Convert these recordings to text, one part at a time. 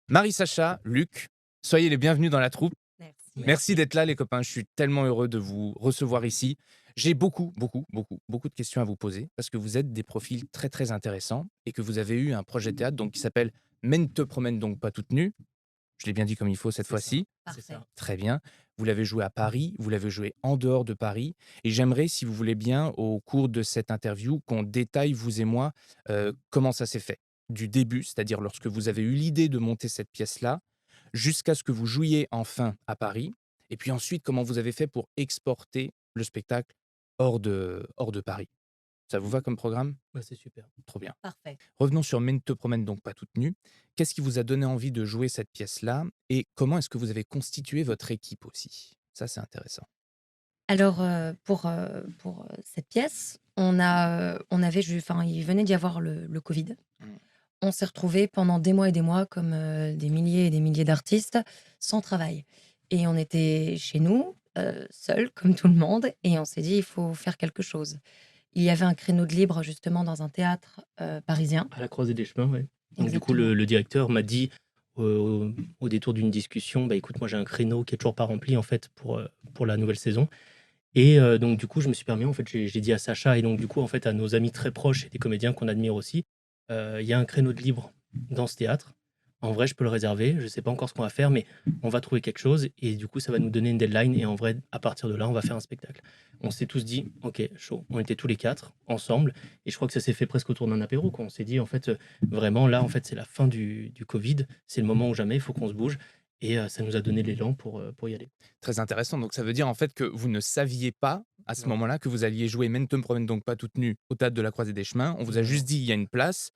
Marie-Sacha, Luc, soyez les bienvenus dans la troupe. Merci. Merci d'être là, les copains. Je suis tellement heureux de vous recevoir ici. J'ai beaucoup de questions à vous poser parce que vous êtes des profils très, très intéressants et que vous avez eu un projet théâtre donc, qui s'appelle Men te promène donc pas toute nue. Je l'ai bien dit comme il faut cette C'est ça, fois-ci. c'est Parfait. ça. Très bien. Vous l'avez joué à Paris, vous l'avez joué en dehors de Paris. Et j'aimerais, si vous voulez bien, au cours de cette interview, qu'on détaille, vous et moi, comment ça s'est fait. Du début, c'est-à-dire lorsque vous avez eu l'idée de monter cette pièce-là, jusqu'à ce que vous jouiez enfin à Paris. Et puis ensuite, comment vous avez fait pour exporter le spectacle hors de Paris. Ça vous va comme programme? Bah, c'est super. Trop bien. Parfait. Revenons sur Men te promène donc pas toute nue. Qu'est-ce qui vous a donné envie de jouer cette pièce-là et comment est-ce que vous avez constitué votre équipe aussi? Ça, c'est intéressant. Alors, cette pièce, on avait ju enfin, il venait d'y avoir le covid. Mmh. On s'est retrouvés pendant des mois et des mois comme, des milliers et des milliers d'artistes, sans travail et on était chez nous, seuls comme tout le monde et on s'est dit: «Il faut faire quelque chose». Il y avait un créneau de libre justement dans un théâtre, parisien. À la croisée des chemins, ouais. Donc du coup, Exactement. le directeur m'a dit, au détour d'une discussion: «Bah, écoute, moi j'ai un créneau qui est toujours pas rempli en fait pour la nouvelle saison» et donc du coup, je me suis permis en fait, j'ai dit à Sacha et donc du coup, en fait, à nos amis très proches et des comédiens qu'on admire aussi, «Il y a un créneau de libre dans ce théâtre. En vrai, je peux le réserver. Je sais pas encore ce qu'on va faire, mais on va trouver quelque chose et du coup, ça va nous donner une deadline et en vrai, à partir de là, on va faire un spectacle». On s'est tous dit: «OK, chaud». On était tous les 4 ensemble et je crois que ça s'est fait presque autour d'un apéro, quoi. On s'est dit: «En fait, vraiment là, en fait, c'est la fin du covid, c'est le moment ou jamais, il faut qu'on se bouge» et ça nous a donné l'élan pour y aller. Très intéressant. Donc ça veut dire en fait que vous ne saviez pas à ce Non, moment-là que vous alliez jouer Men te promène donc pas toute nue au théâtre de la Croisée des Chemins. On vous a non, juste non. dit: «Il y a une place.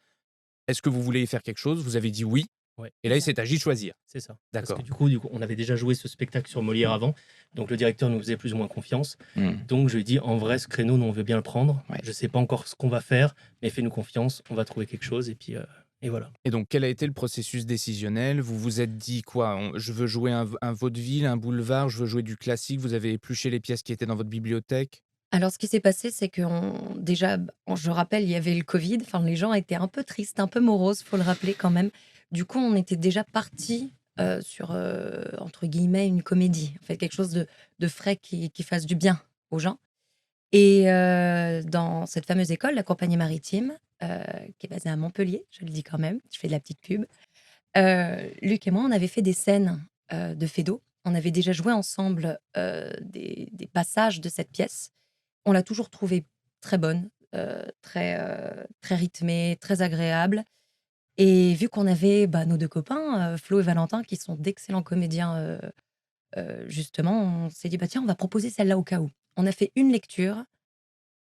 Est-ce que vous voulez y faire quelque chose?» Vous avez dit: «Oui» Ouais, et là, il Exact. s'est agi de choisir. c'est ça. Parce que D'accord. du coup, on avait déjà joué ce spectacle sur Molière avant, donc le directeur nous faisait plus ou moins confiance. Mmh. Donc je lui ai dit: «En vrai, ce créneau, nous, on veut bien le prendre. Ouais. Je sais pas encore ce qu'on va faire, mais fais-nous confiance, on va trouver quelque chose» et puis, et voilà. Et donc, quel a été le processus décisionnel? Vous vous êtes dit quoi? Je veux jouer un vaudeville, un boulevard, je veux jouer du classique. Vous avez épluché les pièces qui étaient dans votre bibliothèque? Alors ce qui s'est passé, c'est qu'on déjà, je rappelle, il y avait le covid, enfin les gens étaient un peu tristes, un peu moroses, faut le rappeler quand même. Du coup, on était déjà partis, sur, entre guillemets «une comédie», en fait quelque chose de frais qui fasse du bien aux gens et dans cette fameuse école, la Compagnie Maritime, heu, qui est basée à Montpellier, je le dis quand même, je fais de la petite pub. Luc et moi, on avait fait des scènes, de Feydeau. On avait déjà joué ensemble, des passages de cette pièce. On l'a toujours trouvée très bonne, très rythmée, très agréable et vu qu'on avait, bah, nos 2 copains, Flo et Valentin qui sont d'excellents comédiens, justement, on s'est dit: «Bah, tiens, on va proposer celle-là au cas où». On a fait une lecture,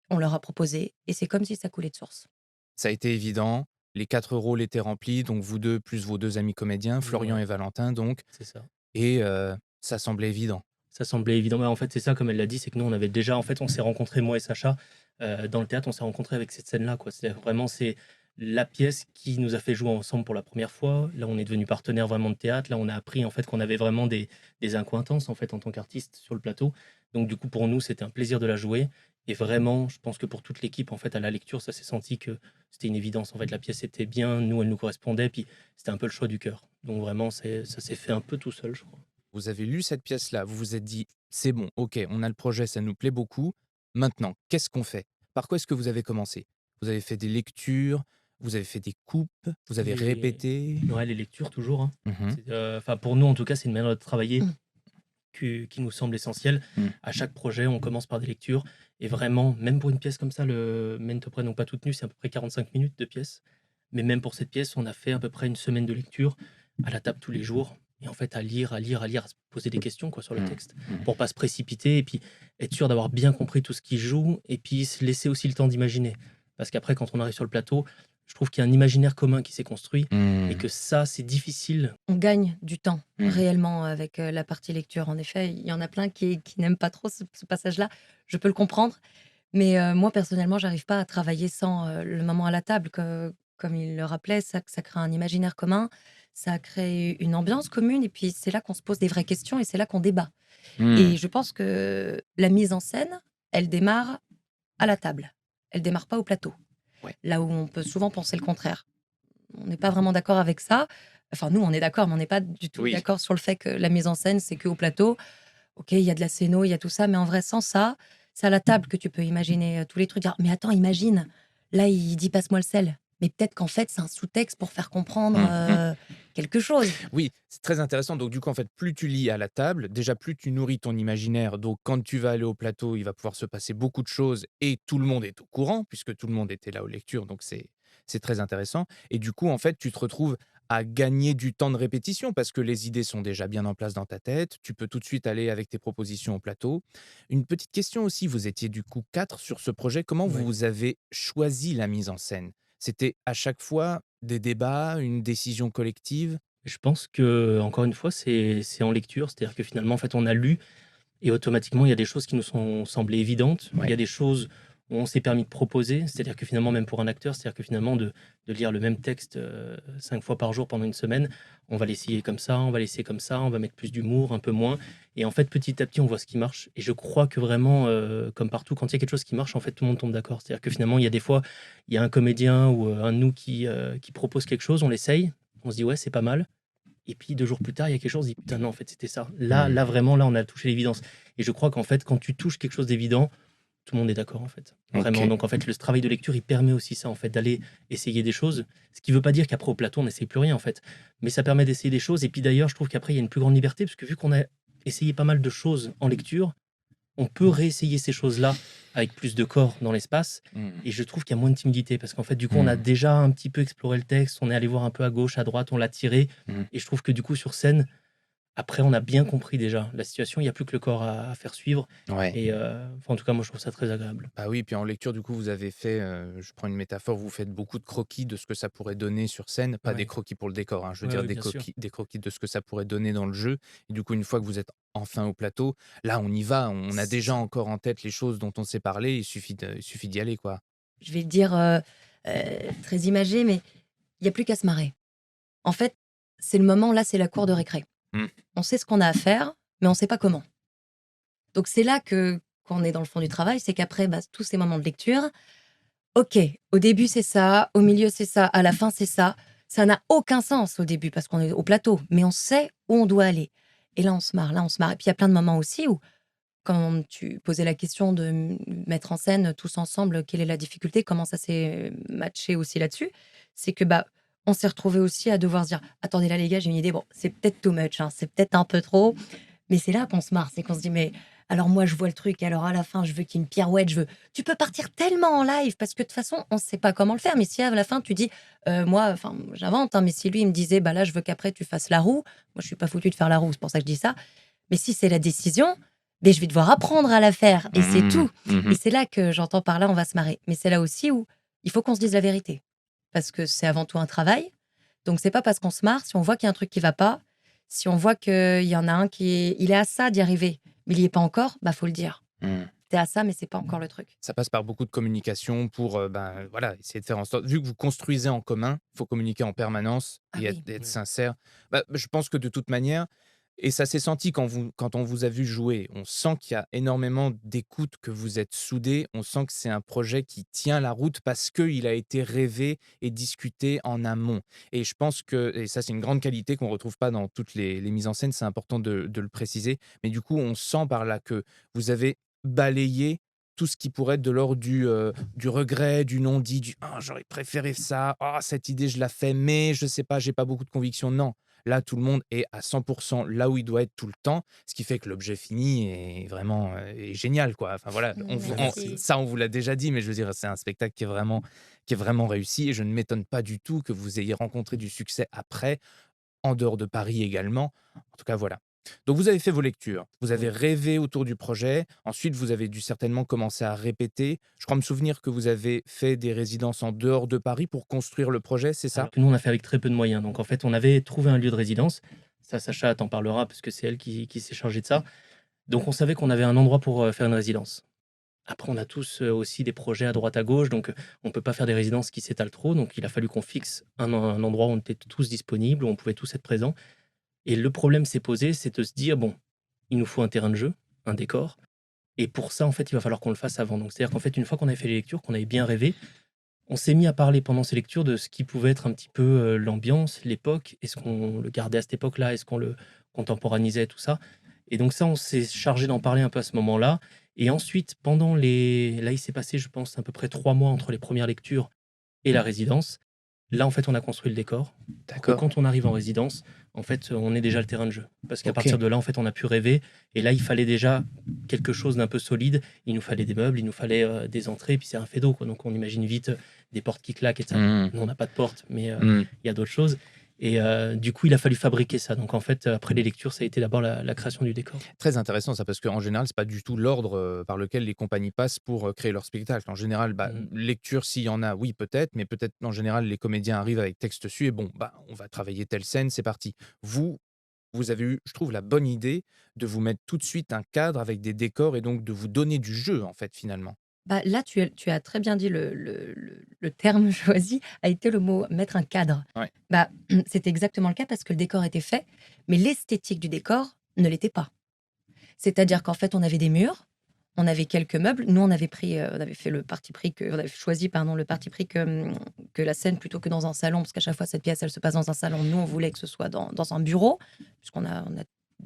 on leur a proposé et c'est comme si ça coulait de source. Ça a été évident, les 4 rôles étaient remplis, donc vous 2 plus vos 2 amis comédiens, Florian Ouais, et Valentin donc c'est ça. et ça semblait évident. Ça semblait évident. Bah, en fait, c'est ça, comme elle l'a dit, c'est que nous, on avait déjà en fait, on s'est rencontrés, moi et Sacha, dans le théâtre, on s'est rencontrés avec cette scène-là, quoi. C'est-à-dire vraiment, c'est la pièce qui nous a fait jouer ensemble pour la première fois. Là, on est devenus partenaires vraiment de théâtre. Là, on a appris, en fait, qu'on avait vraiment des accointances, en fait, en tant qu'artiste sur le plateau. Donc du coup, pour nous, c'était un plaisir de la jouer et vraiment, je pense que pour toute l'équipe, en fait, à la lecture, ça s'est senti que c'était une évidence. En fait, la pièce était bien, nous, elle nous correspondait, puis c'était un peu le choix du cœur. Donc vraiment, c'est ça s'est fait un peu tout seul, je crois. Vous avez lu cette pièce-là, vous vous êtes dit: «C'est bon, OK, on a le projet, ça nous plaît beaucoup. Maintenant, qu'est-ce qu'on fait?» Par quoi est-ce que vous avez commencé? Vous avez fait des lectures, vous avez fait des coupes, vous avez Les répété? Ouais, les lectures toujours, hein. Mmh. Enfin pour nous en tout cas, c'est une manière de travailler Mmh. qui nous semble essentielle. Mmh. À chaque projet, on commence par des lectures et vraiment, même pour une pièce comme ça, le «Men te prennent donc pas toute nue», c'est à peu près 45 minutes de pièce. Mais même pour cette pièce, on a fait à peu près une semaine de lecture à la table tous les jours et en fait à lire, à lire, à lire, à se poser des questions quoi sur le Mmh. texte Mmh. pour pas se précipiter et puis être sûr d'avoir bien compris tout ce qui joue et puis se laisser aussi le temps d'imaginer. Parce qu'après quand on arrive sur le plateau, je trouve qu'il y a un imaginaire commun qui s'est construit et Mmh. que ça, c'est difficile. On gagne du temps Mmh. réellement avec, la partie lecture. En effet, il y en a plein qui n'aiment pas trop ce passage-là. Je peux le comprendre, mais moi personnellement, j'arrive pas à travailler sans, le moment à la table. Comme il le rappelait, ça crée un imaginaire commun, ça crée une ambiance commune et puis c'est là qu'on se pose des vraies questions et c'est là qu'on débat Mmh. et je pense que la mise en scène, elle démarre à la table. Elle démarre pas au plateau. Ouais. Là où on peut souvent penser le contraire. On n'est pas vraiment d'accord avec ça. Enfin, nous, on est d'accord, mais on n'est pas du tout Oui, d'accord sur le fait que la mise en scène, c'est qu'au plateau. OK, il y a de la scéno, il y a tout ça, mais en vrai, sans ça, c'est à la table que tu peux imaginer, tous les trucs. Dire: «Mais attends, imagine, là, il dit: "Passe-moi le sel"». Mais peut-être qu'en fait, c'est un sous-texte pour faire comprendre, mmh. quelque chose. Oui, c'est très intéressant. Donc, du coup, en fait, plus tu lis à la table, déjà, plus tu nourris ton imaginaire. Donc, quand tu vas aller au plateau, il va pouvoir se passer beaucoup de choses et tout le monde est au courant, puisque tout le monde était là aux lectures. Donc, c'est très intéressant. Et du coup, en fait, tu te retrouves à gagner du temps de répétition parce que les idées sont déjà bien en place dans ta tête. Tu peux tout de suite aller avec tes propositions au plateau. Une petite question aussi, vous étiez du coup 4 sur ce projet. Comment Ouais. vous avez choisi la mise en scène? C'était à chaque fois des débats, une décision collective? Je pense que encore une fois, c'est en lecture, c'est-à-dire que finalement, en fait, on a lu et automatiquement, il y a des choses qui nous sont semblées évidentes. Il y Ouais. a des choses où on s'est permis de proposer, c'est-à-dire que finalement, même pour un acteur, c'est-à-dire que finalement, de lire le même texte 5 fois par jour pendant une semaine, on va l'essayer comme ça, on va l'essayer comme ça, on va mettre plus d'humour, un peu moins. Et en fait, petit à petit, on voit ce qui marche. Et je crois que vraiment, comme partout, quand il y a quelque chose qui marche, en fait, tout le monde tombe d'accord. C'est-à-dire que finalement, il y a des fois, il y a un comédien ou un de nous qui propose quelque chose, on l'essaye, on se dit, ouais, c'est pas mal. Et puis 2 jours plus tard, il y a quelque chose, on se dit: «Putain non, en fait, c'était ça». Là Mmh. vraiment, là, on a touché l'évidence et je crois qu'en fait, quand tu touches quelque chose d'évident, tout le monde est d'accord, en fait. Vraiment, OK. donc en fait, le travail de lecture, il permet aussi ça, en fait, d'aller essayer des choses. Ce qui veut pas dire qu'après au plateau, on n'essaye plus rien, en fait. Mais ça permet d'essayer des choses et puis d'ailleurs, je trouve qu'après, il y a une plus grande liberté parce que vu qu'on a essayé pas mal de choses en lecture, on peut réessayer ces choses-là avec plus de corps dans l'espace Mmh. et je trouve qu'il y a moins de timidité parce qu'en fait, du coup, on a Mmh. déjà un petit peu exploré le texte, on est allé voir un peu à gauche, à droite, on l'a tiré Mmh. et je trouve que du coup, sur scène, après, on a bien compris déjà la situation, il y a plus que le corps à faire suivre Ouais. et enfin, en tout cas, moi, je trouve ça très agréable. Bah, oui, puis en lecture, du coup, vous avez fait, je prends une métaphore, vous faites beaucoup de croquis de ce que ça pourrait donner sur scène, pas des Ouais, croquis pour le décor, hein, je veux ouais, dire ouais, bien sûr. des croquis de ce que ça pourrait donner dans le jeu et du coup, une fois que vous êtes enfin au plateau, là, on y va, on a C'est déjà ça. encore en tête les choses dont on s'est parlé, il suffit d'y aller, quoi. Je vais le dire, très imagé, mais il y a plus qu'à se marrer. En fait, c'est le moment, là, c'est la cour de récré. Mmh. On sait ce qu'on a à faire, mais on sait pas comment. Donc c'est là que qu'on est dans le fond du travail, c'est qu'après, bah, tous ces moments de lecture, OK, au début c'est ça, au milieu c'est ça, à la fin c'est ça. Ça n'a aucun sens au début parce qu'on est au plateau, mais on sait où on doit aller. Et là on se marre, là on se marre. Et puis il y a plein de moments aussi où, quand tu posais la question de mettre en scène tous ensemble, quelle est la difficulté, comment ça s'est matché aussi là-dessus, c'est que bah on s'est retrouvés aussi à devoir se dire: «Attendez là les gars, j'ai une idée, bon c'est peut-être too much, hein, c'est peut-être un peu trop». Mais c'est là qu'on se marre, c'est qu'on se dit: «Mais alors moi je vois le truc, alors à la fin je veux qu'il y ait une pirouette, je veux». Tu peux partir tellement en live parce que de toute façon on ne sait pas comment le faire, mais si à la fin tu dis, moi enfin j'invente, hein, mais si lui il me disait: «Bah là je veux qu'après tu fasses la roue», moi je suis pas foutue de faire la roue, c'est pour ça que je dis ça. Mais si c'est la décision, beh, je vais devoir apprendre à la faire et c'est Mmh. tout. Et Mmh. c'est là que j'entends par là on va se marrer. Mais c'est là aussi où il faut qu'on se dise la vérité. Parce que c'est avant tout un travail. Donc c'est pas parce qu'on se marre, si on voit qu'il y a un truc qui va pas, si on voit qu'il y en a un il est à ça d'y arriver, mais il y est pas encore, bah, faut le dire. Mmh. Tu à ça, mais c'est pas encore le truc. Ça passe par beaucoup de communication pour, ben, voilà, essayer de faire en sorte vu que vous construisez en commun, il faut communiquer en permanence Ah et être oui. être Ouais. sincère. Bah, je pense que de toute manière et ça s'est senti quand on vous a vu jouer, on sent qu'il y a énormément d'écoute, que vous êtes soudés. On sent que c'est un projet qui tient la route parce qu'il a été rêvé et discuté en amont et je pense que et ça, c'est une grande qualité qu'on retrouve pas dans toutes les mises en scène, c'est important de le préciser. Mais du coup, on sent par là que vous avez balayé tout ce qui pourrait être de l'ordre du regret, du non-dit, du: «Ah, j'aurais préféré ça. Ah, cette idée, je la fais, mais je sais pas, j'ai pas beaucoup de conviction». Non, là, tout le monde est à 100 là où il doit être tout le temps, ce qui fait que l'objet fini est vraiment, est génial, quoi. Enfin voilà, Ouais, merci. on vous l'a déjà dit, mais je veux dire, c'est un spectacle qui est vraiment réussi et je ne m'étonne pas du tout que vous ayez rencontré du succès après, en dehors de Paris également. En tout cas, voilà. Donc vous avez fait vos lectures, vous avez Oui. rêvé autour du projet, ensuite vous avez dû certainement commencer à répéter. Je crois me souvenir que vous avez fait des résidences en dehors de Paris pour construire le projet, c'est ça? Alors que nous, on a fait avec très peu de moyens. Donc en fait, on avait trouvé un lieu de résidence. Ça, Sacha t'en parlera parce que c'est elle qui s'est chargée de ça. Donc on savait qu'on avait un endroit pour, faire une résidence. Après, on a tous, aussi des projets à droite à gauche, donc on peut pas faire des résidences qui s'étalent trop. Donc il a fallu qu'on fixe un endroit où on était tous disponibles, où on pouvait tous être présents. Et le problème s'est posé, c'est de se dire: «Bon, il nous faut un terrain de jeu, un décor et pour ça, en fait, il va falloir qu'on le fasse avant». Donc c'est-à-dire qu'en fait, une fois qu'on avait fait les lectures, qu'on avait bien rêvé, on s'est mis à parler pendant ces lectures de ce qui pouvait être un petit peu l'ambiance, l'époque. Est-ce qu'on le gardait à cette époque-là? Est-ce qu'on le contemporanisait, tout ça? Et donc ça, on s'est chargé d'en parler un peu à ce moment-là. Et ensuite, pendant les... Là, il s'est passé, je pense, à peu près 3 mois entre les premières lectures et la résidence. Là, en fait, on a construit le décor pour que D'accord. quand on arrive en résidence, en fait, on ait déjà le terrain de jeu. Parce qu'à Ok. partir de là, en fait, on a pu rêver. Et là, il fallait déjà quelque chose d'un peu solide. Il nous fallait des meubles, il nous fallait des entrées. Puis c'est un fait d'eau, quoi. Donc on imagine vite des portes qui claquent et ça. Hmm. Nous, on n'a pas de porte, mais Hmm. il y a d'autres choses. Et du coup, il a fallu fabriquer ça. Donc en fait, après les lectures, ça a été d'abord la création du décor. Très intéressant ça, parce qu'en général, c'est pas du tout l'ordre par lequel les compagnies passent pour créer leur spectacle. En général, Mhm. lecture, s'il y en a, oui, peut-être, mais peut-être en général, les comédiens arrivent avec texte dessus et bon, on va travailler telle scène, c'est parti. Vous, vous avez eu, je trouve, la bonne idée de vous mettre tout de suite un cadre avec des décors et donc de vous donner du jeu, en fait, finalement. Bah, là, tu as très bien dit le terme choisi a été le mot mettre un cadre. Ouais. Bah, c'était exactement le cas parce que le décor était fait, mais l'esthétique du décor ne l'était pas. C'est-à-dire qu'en fait, on avait des murs, on avait quelques meubles. Nous, on avait fait le parti pris on avait choisi, pardon, le parti pris que la scène plutôt que dans un salon, parce qu'à chaque fois cette pièce, elle se passe dans un salon. Nous, on voulait que ce soit dans un bureau, puisqu'on a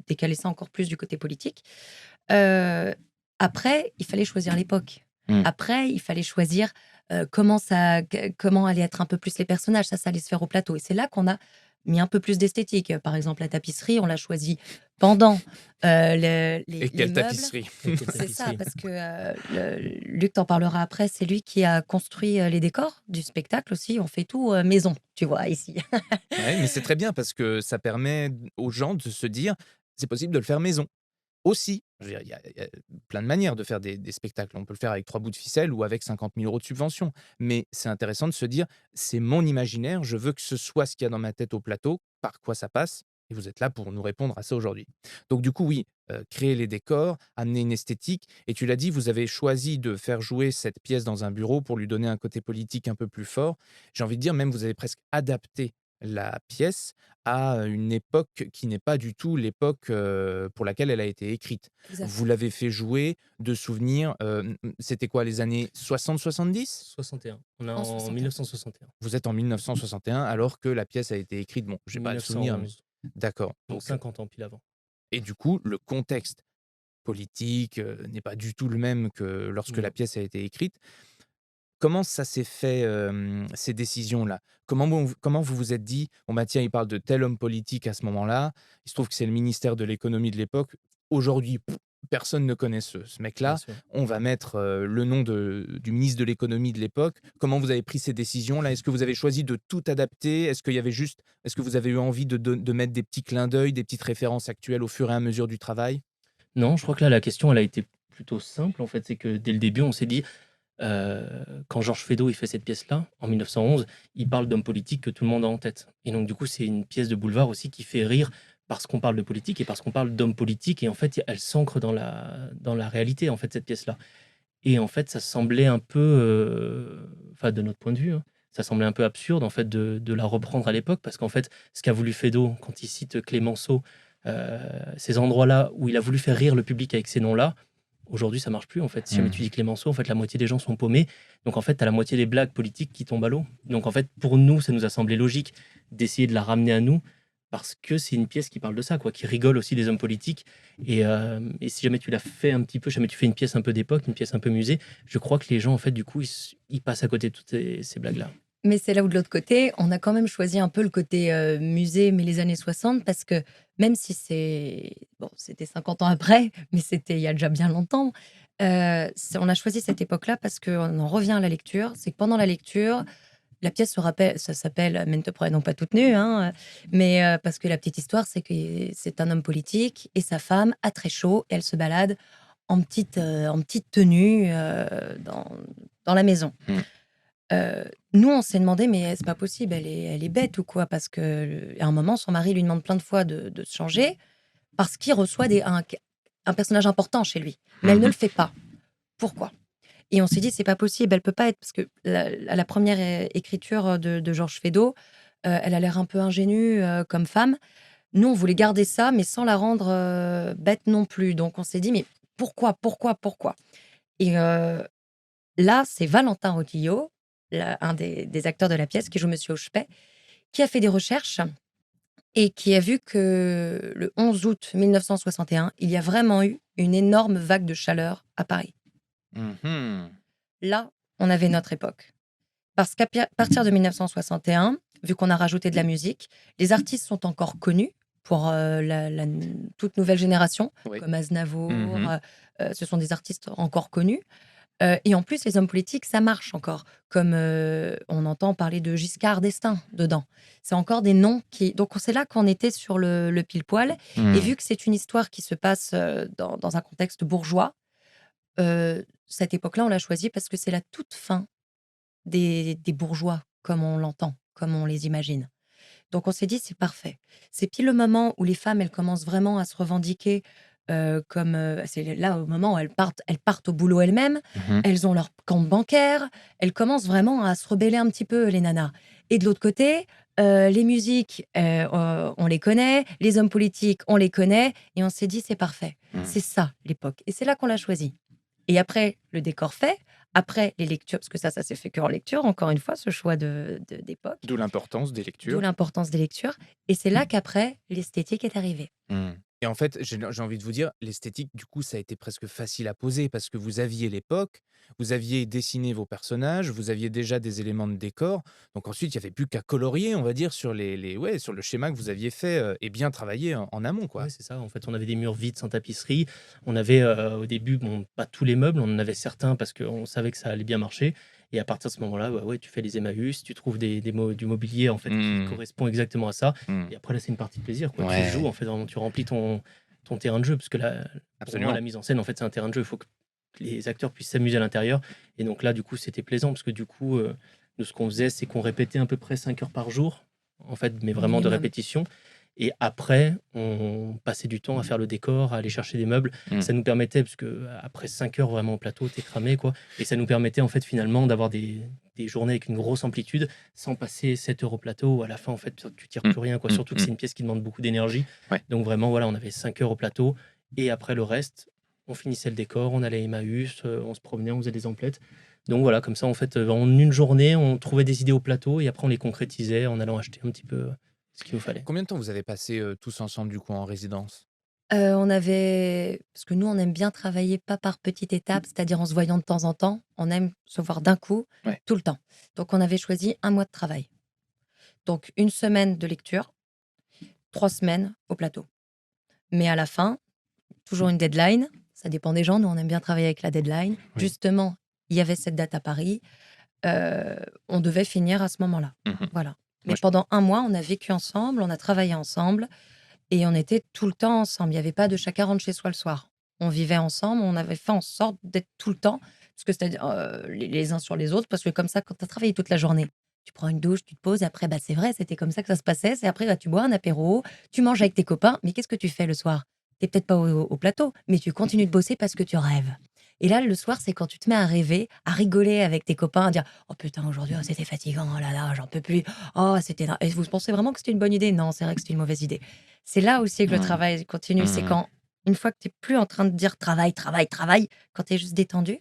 décalé ça encore plus du côté politique. Euh, Après, il fallait choisir l'époque. Mm. Après, il fallait choisir comment allaient être un peu plus les personnages. Ça allait se faire au plateau. Et c'est là qu'on a mis un peu plus d'esthétique. Par exemple, la tapisserie, on l'a choisie pendant Et les quelle meubles. tapisserie. Et quelle C'est ça, tapisserie. parce que Luc t'en parlera après. C'est lui qui a construit les décors du spectacle aussi. On fait tout maison, tu vois, ici. Ouais, mais c'est très bien parce que ça permet aux gens de se dire, c'est possible de le faire maison. Aussi, je veux dire, il y a plein de manières de faire des spectacles. On peut le faire avec 3 bouts de ficelle ou avec 50 000 € de subvention. Mais c'est intéressant de se dire: «C'est mon imaginaire, je veux que ce soit ce qu'il y a dans ma tête au plateau, par quoi ça passe» et vous êtes là pour nous répondre à ça aujourd'hui. Donc du coup, oui, créer les décors, amener une esthétique et tu l'as dit, vous avez choisi de faire jouer cette pièce dans un bureau pour lui donner un côté politique un peu plus fort. J'ai envie de dire même vous avez presque adapté la pièce à une époque qui n'est pas du tout l'époque, pour laquelle elle a été écrite. Exact. Vous l'avez fait jouer de souvenirs, c'était quoi les années 60-70? 61. On est En en 61. 1961. Vous êtes en 1961 alors que la pièce a été écrite, bon, j'ai pas le souvenir, mais 1911. d'accord, Donc donc 50 ans pile avant. et du coup, le contexte politique, n'est pas du tout le même que lorsque la Non. pièce a été écrite. Comment ça s'est fait, ces décisions-là? Comment vous vous êtes dit: «Bon, bah, tiens, il parle de tel homme politique à ce moment-là, il se trouve que c'est le ministère de l'économie de l'époque. Aujourd'hui, personne ne connaît ce Bien mec-là. sûr. On va mettre, le nom du ministre de l'économie de l'époque». Comment vous avez pris ces décisions-là? Est-ce que vous avez choisi de tout adapter? Est-ce que vous avez eu envie de mettre des petits clins d'œil, des petites références actuelles au fur et à mesure du travail? Non, je crois que là, la question, elle a été plutôt simple, en fait. C'est que dès le début, on s'est dit, quand Georges Feydeau, il fait cette pièce-là, en 1911, il parle d'hommes politiques que tout le monde a en tête. Et donc, du coup, c'est une pièce de boulevard aussi qui fait rire parce qu'on parle de politique et parce qu'on parle d'hommes politiques. Et en fait, elle s'ancre dans la réalité, en fait, cette pièce-là. Et en fait, ça semblait un peu, enfin, de notre point de vue, hein, ça semblait un peu absurde, en fait, de la reprendre à l'époque. Parce qu'en fait, ce qu'a voulu Feydeau, quand il cite Clémenceau, heu, ces endroits-là où il a voulu faire rire le public avec ces noms-là, aujourd'hui, ça marche plus, en fait. Si jamais Mmh. tu dis Clémenceau, en fait, la moitié des gens sont paumés. Donc, en fait, tu as la moitié des blagues politiques qui tombent à l'eau. Donc, en fait, pour nous, ça nous a semblé logique d'essayer de la ramener à nous parce que c'est une pièce qui parle de ça, quoi, qui rigole aussi des hommes politiques. Et si jamais tu l'as fait un petit peu, jamais tu fais une pièce un peu d'époque, une pièce un peu musée, je crois que les gens, en fait, du coup, ils passent à côté de toutes ces blagues-là. Mais c'est là où de l'autre côté, on a quand même choisi un peu le côté musée, mais les années 60, parce que même si c'était 50 ans après, mais c'était il y a déjà bien longtemps, on a choisi cette époque-là parce qu'on en revient à la lecture. C'est que pendant la lecture, la pièce ça s'appelle Mente Pro, non pas toute nue, hein, mais parce que la petite histoire, c'est que c'est un homme politique et sa femme a très chaud, et elle se balade en petite tenue dans la maison. Mmh. Nous, on s'est demandé: «Mais c'est pas possible, elle est bête ou quoi?» Parce qu'à un moment, son mari lui demande plein de fois de se changer parce qu'il reçoit un personnage important chez lui, mais elle ne Mmh. le fait pas. Pourquoi? Et on s'est dit: «C'est pas possible, elle peut pas être» parce que la première écriture de Georges Feydeau, elle a l'air un peu ingénue, comme femme. Nous, on voulait garder ça, mais sans la rendre, bête non plus. Donc on s'est dit: «Mais pourquoi, pourquoi, pourquoi?» Et là, c'est Valentin Rotillo, un des acteurs de la pièce qui joue Monsieur Hochepet, qui a fait des recherches et qui a vu que le 11 août 1961, il y a vraiment eu une énorme vague de chaleur à Paris. Mhm. Là, on avait notre époque. Parce qu'à partir de 1961, vu qu'on a rajouté de la musique, les artistes sont encore connus pour la toute nouvelle génération, Oui. comme Aznavour. Mhm. Ce sont des artistes encore connus. Et en plus, les hommes politiques, ça marche encore. Comme on entend parler de Giscard d'Estaing dedans. C'est encore des noms qui. Donc, c'est là qu'on était sur le pile-poil. Et Mhm. vu que c'est une histoire qui se passe dans un contexte bourgeois, cette époque-là, on l'a choisie parce que c'est la toute fin des bourgeois, comme on l'entend, comme on les imagine. Donc on s'est dit, c'est parfait. C'est pile le moment où les femmes, elles commencent vraiment à se revendiquer comme... c'est là au moment où elles partent au boulot elles-mêmes, Mhm. elles ont leur compte bancaire, elles commencent vraiment à se rebeller un petit peu, les nanas. Et de l'autre côté, les musiques, on les connaît, les hommes politiques, on les connaît, et on s'est dit, c'est parfait. Mhm. C'est ça, l'époque. Et c'est là qu'on l'a choisi. Et après, le décor fait, après les lectures, parce que ça s'est fait que en lecture, encore une fois, ce choix d'époque, D'où l'importance des d'où lectures. l'importance des lectures. Et c'est là qu'après, l'esthétique est arrivée. Mhm. Et en fait, j'ai envie de vous dire, l'esthétique, du coup, ça a été presque facile à poser parce que vous aviez l'époque, vous aviez dessiné vos personnages, vous aviez déjà des éléments de décor. Donc ensuite, il n'y avait plus qu'à colorier, on va dire, sur ouais, sur le schéma que vous aviez fait et bien travaillé en amont, quoi. Ouais, c'est ça. En fait, on avait des murs vides sans tapisserie. On avait au début, bon, pas tous les meubles, on en avait certains parce qu'on savait que ça allait bien marcher. Et à partir de ce moment-là, bah ouais, tu fais les Emmaüs, tu trouves du mobilier en fait qui Mhm. correspond exactement à ça. Mhm. Et après, là, c'est une partie de plaisir, quoi. Tu joues, Ouais, en fait, vraiment, tu remplis ton terrain de jeu. Parce que là, pour moi, la absolument. mise en scène, en fait, c'est un terrain de jeu. Il faut que les acteurs puissent s'amuser à l'intérieur. Et donc là, du coup, c'était plaisant parce que du coup, nous, ce qu'on faisait, c'est qu'on répétait à peu près 5 heures par jour, en fait, mais Au vraiment de minimum. répétition. Et après, on passait du temps à faire le décor, à aller chercher des meubles. Mhm. Ça nous permettait, parce que après 5 heures vraiment au plateau, t'es cramé, quoi. Et ça nous permettait, en fait, finalement, d'avoir des journées avec une grosse amplitude, sans passer 7 heures au plateau, où à la fin, en fait, tu tires Mhm. plus rien, quoi. Mhm. Surtout que Mhm. c'est une pièce qui demande beaucoup d'énergie. Ouais. Donc vraiment, voilà, on avait 5 heures au plateau. Et après le reste, on finissait le décor, on allait à Emmaüs, on se promenait, on faisait des emplettes. Donc voilà, comme ça, en fait, en une journée, on trouvait des idées au plateau et après, on les concrétisait en allant acheter un petit peu ce qu'il nous fallait. Combien de temps vous avez passé tous ensemble, du coup, en résidence? On avait... Parce que nous, on aime bien travailler pas par petites étapes, c'est-à-dire en se voyant de temps en temps. On aime se voir d'un coup, Ouais. tout le temps. Donc on avait choisi 1 mois de travail. Donc 1 semaine de lecture, 3 semaines au plateau. Mais à la fin, toujours une deadline. Ça dépend des gens. Nous, on aime bien travailler avec la deadline. Oui. Justement, il y avait cette date à Paris. On devait finir à ce moment-là. Mhm. Voilà. Mais Moi, je- pendant 1 mois, on a vécu ensemble, on a travaillé ensemble et on était tout le temps ensemble. Il n'y avait pas de chacun rentre chez soi le soir. On vivait ensemble, on avait fait en sorte d'être tout le temps, parce que c'est-à-dire les uns sur les autres, parce que comme ça, quand tu as travaillé toute la journée, tu prends une douche, tu te poses, et après, bah, c'est vrai, c'était comme ça que ça se passait. C'est après, bah, tu bois un apéro, tu manges avec tes copains, mais qu'est-ce que tu fais le soir? T'es peut-être pas au plateau, mais tu continues de bosser parce que tu rêves. Et là, le soir, c'est quand tu te mets à rêver, à rigoler avec tes copains, à dire oh putain, aujourd'hui, oh, c'était fatigant, oh là là, j'en peux plus, oh c'était. Et vous pensez vraiment que c'était une bonne idée? Non, c'est vrai que c'était une mauvaise idée. C'est là aussi que le Mhm. travail continue. C'est Mhm. quand, une fois que tu n'es plus en train de dire travail, travail, travail, quand tu es juste détendu,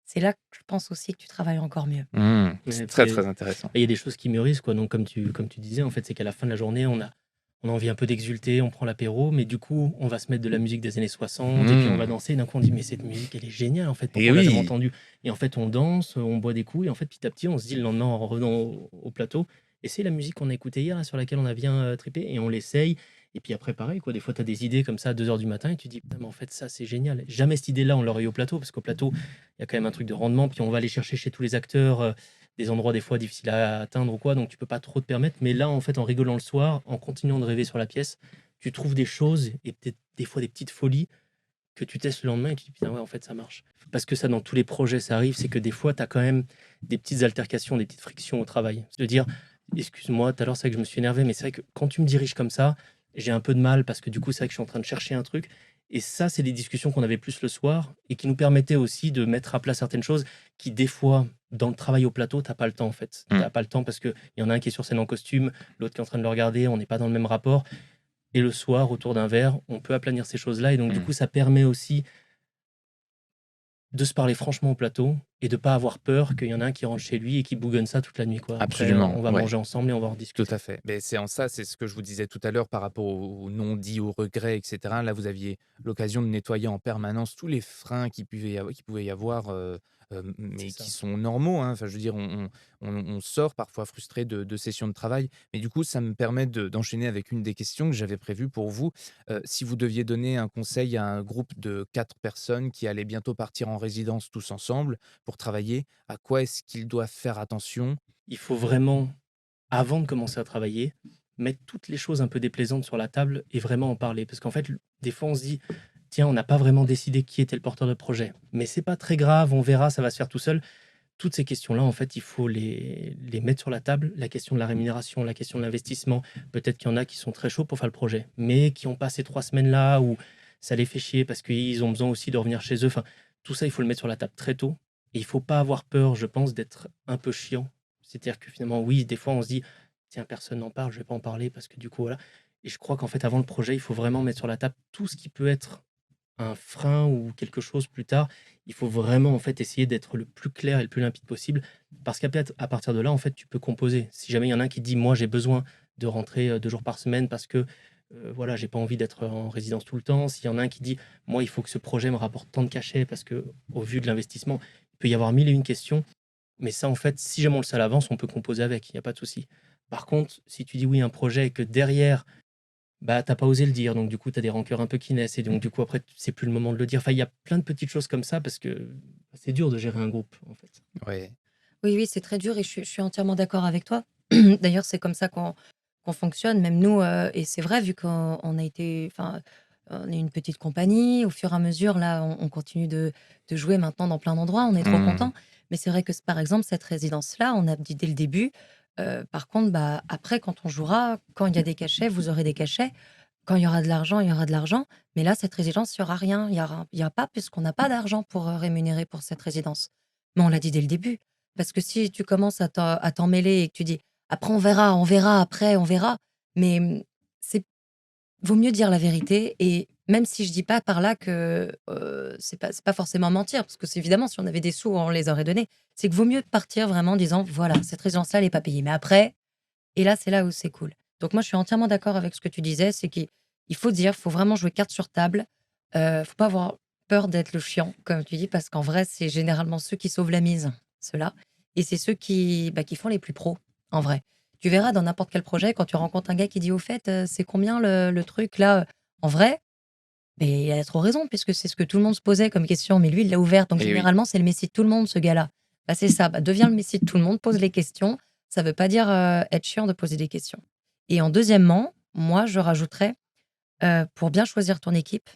c'est là que je pense aussi que tu travailles encore mieux. Mhm. Mais C'est très, après, très intéressant. il y a des choses qui mûrissent, quoi. Donc, comme tu disais, en fait, c'est qu'à la fin de la journée, on a envie un peu d'exulter, on prend l'apéro, mais du coup, on va se mettre de la musique des années 60 et puis on va Mhm. danser. Et d'un coup, on dit, mais cette musique, elle est géniale, en fait, Et pourquoi on l'a jamais oui. entendue? Et en fait, on danse, on boit des coups, et en fait, petit à petit, on se dit le lendemain en revenant au plateau, et c'est la musique qu'on a écoutée hier, là, sur laquelle on a bien trippé, et on l'essaye. Et puis après, pareil, quoi. Des fois, tu as des idées comme ça à 2 heures du matin, et tu dis, putain, mais en fait, ça, c'est génial. Jamais cette idée-là, on l'aurait eu au plateau, parce qu'au plateau, il y a quand même un truc de rendement, puis on va aller chercher chez tous les acteurs. Des endroits des fois difficiles à atteindre ou quoi, donc tu peux pas trop te permettre. Mais là, en fait, en rigolant le soir, en continuant de rêver sur la pièce, tu trouves des choses et peut-être des fois des petites folies que tu testes le lendemain et tu te dis putain, ouais, en fait, ça marche. Parce que ça, dans tous les projets, ça arrive, c'est que des fois, tu as quand même des petites altercations, des petites frictions au travail. C'est de dire, excuse-moi, tout à l'heure, c'est vrai que je me suis énervé, mais c'est vrai que quand tu me diriges comme ça, j'ai un peu de mal parce que du coup, c'est vrai que je suis en train de chercher un truc. Et ça, c'est des discussions qu'on avait plus le soir et qui nous permettaient aussi de mettre à plat certaines choses qui, des fois, dans le travail au plateau, t'as pas le temps en fait. Mhm. T'as pas le temps parce qu'il y en a un qui est sur scène en costume, l'autre qui est en train de le regarder, on n'est pas dans le même rapport. Et le soir, autour d'un verre, on peut aplanir ces choses-là. Et donc, du Mhm. coup, ça permet aussi de se parler franchement au plateau et de pas avoir peur qu'il y en a un qui rentre chez lui et qui bougonne ça toute la nuit, quoi. Après, Absolument, on va ouais. manger ensemble et on va en Tout discuter. à fait. Mais c'est en ça, c'est ce que je vous disais tout à l'heure par rapport aux non-dits, aux regrets, et cetera. Là, vous aviez l'occasion de nettoyer en permanence tous les freins qui pouvaient y avoir, C'est mais qui ça. sont normaux, hein. Enfin, je veux dire, on sort parfois frustré de sessions de travail. Mais du coup, ça me permet d'enchaîner avec une des questions que j'avais prévues pour vous. Si vous deviez donner un conseil à un groupe de 4 personnes qui allaient bientôt partir en résidence tous ensemble pour travailler, à quoi est-ce qu'ils doivent faire attention? Il faut vraiment, avant de commencer à travailler, mettre toutes les choses un peu déplaisantes sur la table et vraiment en parler. Parce qu'en fait, des fois, on se dit, tiens, on n'a pas vraiment décidé qui était le porteur de projet. Mais c'est pas très grave, on verra, ça va se faire tout seul. Toutes ces questions-là, en fait, il faut les mettre sur la table. La question de la rémunération, la question de l'investissement. Peut-être qu'il y en a qui sont très chauds pour faire le projet, mais qui ont pas ces 3 semaines-là où ça les fait chier parce qu'ils ont besoin aussi de revenir chez eux. Enfin, tout ça, il faut le mettre sur la table très tôt. Et il faut pas avoir peur, je pense, d'être un peu chiant. C'est-à-dire que finalement, oui, des fois, on se dit, tiens, personne n'en parle, je vais pas en parler parce que du coup, voilà. Et je crois qu'en fait, avant le projet, il faut vraiment mettre sur la table tout ce qui peut être un frein ou quelque chose plus tard. Il faut vraiment, en fait, essayer d'être le plus clair et le plus limpide possible parce qu'à peut-être à partir de là, en fait, tu peux composer. Si jamais il y en a un qui dit: «Moi, j'ai besoin de rentrer, 2 jours par semaine parce que, voilà, j'ai pas envie d'être en résidence tout le temps». S'il y en a un qui dit: «Moi, il faut que ce projet me rapporte tant de cachets parce que au vu de l'investissement», il peut y avoir mille et une questions. Mais ça, en fait, si jamais on le sait à l'avance, on peut composer avec, il y a pas de souci. Par contre, si tu dis oui à un projet et que derrière bah, t'as pas osé le dire, donc du coup, tu as des rancœurs un peu qui naissent et donc du coup, après, c'est plus le moment de le dire. Enfin, il y a plein de petites choses comme ça parce que bah, c'est dur de gérer un groupe, en fait. Ouais. Oui, oui, c'est très dur et je suis entièrement d'accord avec toi. D'ailleurs, c'est comme ça qu'on fonctionne, même nous, et c'est vrai vu qu'on a été enfin, on est une petite compagnie, au fur et à mesure, là, on continue de jouer maintenant dans plein d'endroits, on est trop Mmh. contents. Mais c'est vrai que par exemple, cette résidence-là, on a dit dès le début, par contre, bah, après quand on jouera, quand il y a des cachets, vous aurez des cachets. Quand il y aura de l'argent, il y aura de l'argent. Mais là, cette résidence, il y aura rien. Il y a pas puisqu'on n'a pas d'argent pour, rémunérer pour cette résidence. Mais on l'a dit dès le début. Parce que si tu commences à t'en mêler et que tu dis: «Après on verra, après on verra», mais c'est vaut mieux dire la vérité et même si je dis pas par là que, c'est pas forcément mentir, parce que c'est évidemment si on avait des sous, on les aurait donnés. C'est que vaut mieux partir vraiment en disant: «Voilà, cette résidence-là, elle est pas payée, mais après» et là, c'est là où c'est cool. Donc moi, je suis entièrement d'accord avec ce que tu disais, c'est qu'il faut dire, faut vraiment jouer carte sur table. Faut pas avoir peur d'être le chiant, comme tu dis, parce qu'en vrai, c'est généralement ceux qui sauvent la mise, ceux-là. Et c'est ceux qui font les plus pros, en vrai. Tu verras dans n'importe quel projet, quand tu rencontres un gars qui dit: «Au fait, c'est combien le truc là?» En vrai, mais il a trop raison, puisque c'est ce que tout le monde se posait comme question, mais lui, il l'a ouvert. Donc Et oui. généralement, c'est le messie de tout le monde, ce gars-là. Bah, c'est ça, bah, deviens le messie de tout le monde, pose les questions. Ça veut pas dire, être chiant de poser des questions. Et en deuxièmement, moi, je rajouterais, pour bien choisir ton équipe,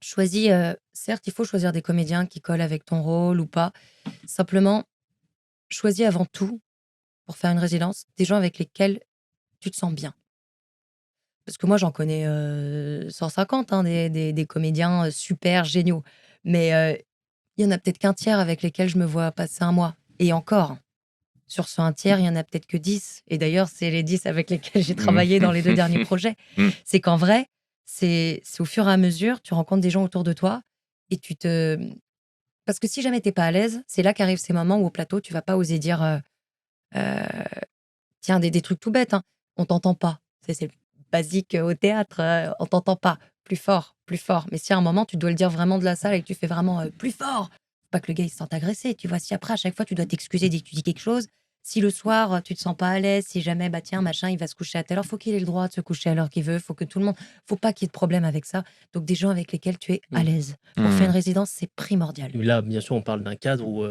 choisis, certes, il faut choisir des comédiens qui collent avec ton rôle ou pas. Simplement, choisis avant tout, pour faire une résidence, des gens avec lesquels tu te sens bien. Parce que moi, j'en connais, 150, hein, des comédiens, super géniaux. Mais, il y en a peut-être qu'un tiers avec lesquels je me vois passer un mois et encore, sur ce un tiers, il y en a peut-être que 10 et d'ailleurs, c'est les 10 avec lesquels j'ai Mmh. travaillé dans les 2 derniers projets. Mmh. C'est qu'en vrai, c'est au fur et à mesure, tu rencontres des gens autour de toi et tu te parce que si jamais tu es pas à l'aise, c'est là qu'arrivent ces moments où au plateau, tu vas pas oser dire, heu tiens, des trucs tout bêtes, hein. On t'entend pas. C'est basique, au théâtre, on t'entend pas. Plus fort, plus fort. Mais si à un moment, tu dois le dire vraiment de la salle et que tu fais vraiment, plus fort, faut pas que le gars il se sente agressé, tu vois? Si après à chaque fois tu dois t'excuser dès que tu dis quelque chose, si le soir, tu te sens pas à l'aise, si jamais, bah, tiens machin, il va se coucher à telle heure, faut qu'il ait le droit de se coucher à l'heure qu'il veut, faut que tout le monde faut pas qu'il y ait de problème avec ça. Donc des gens avec lesquels tu es à Mmh. l'aise. Pour faire Mmh. une résidence, c'est primordial. Là, bien sûr, on parle d'un cadre où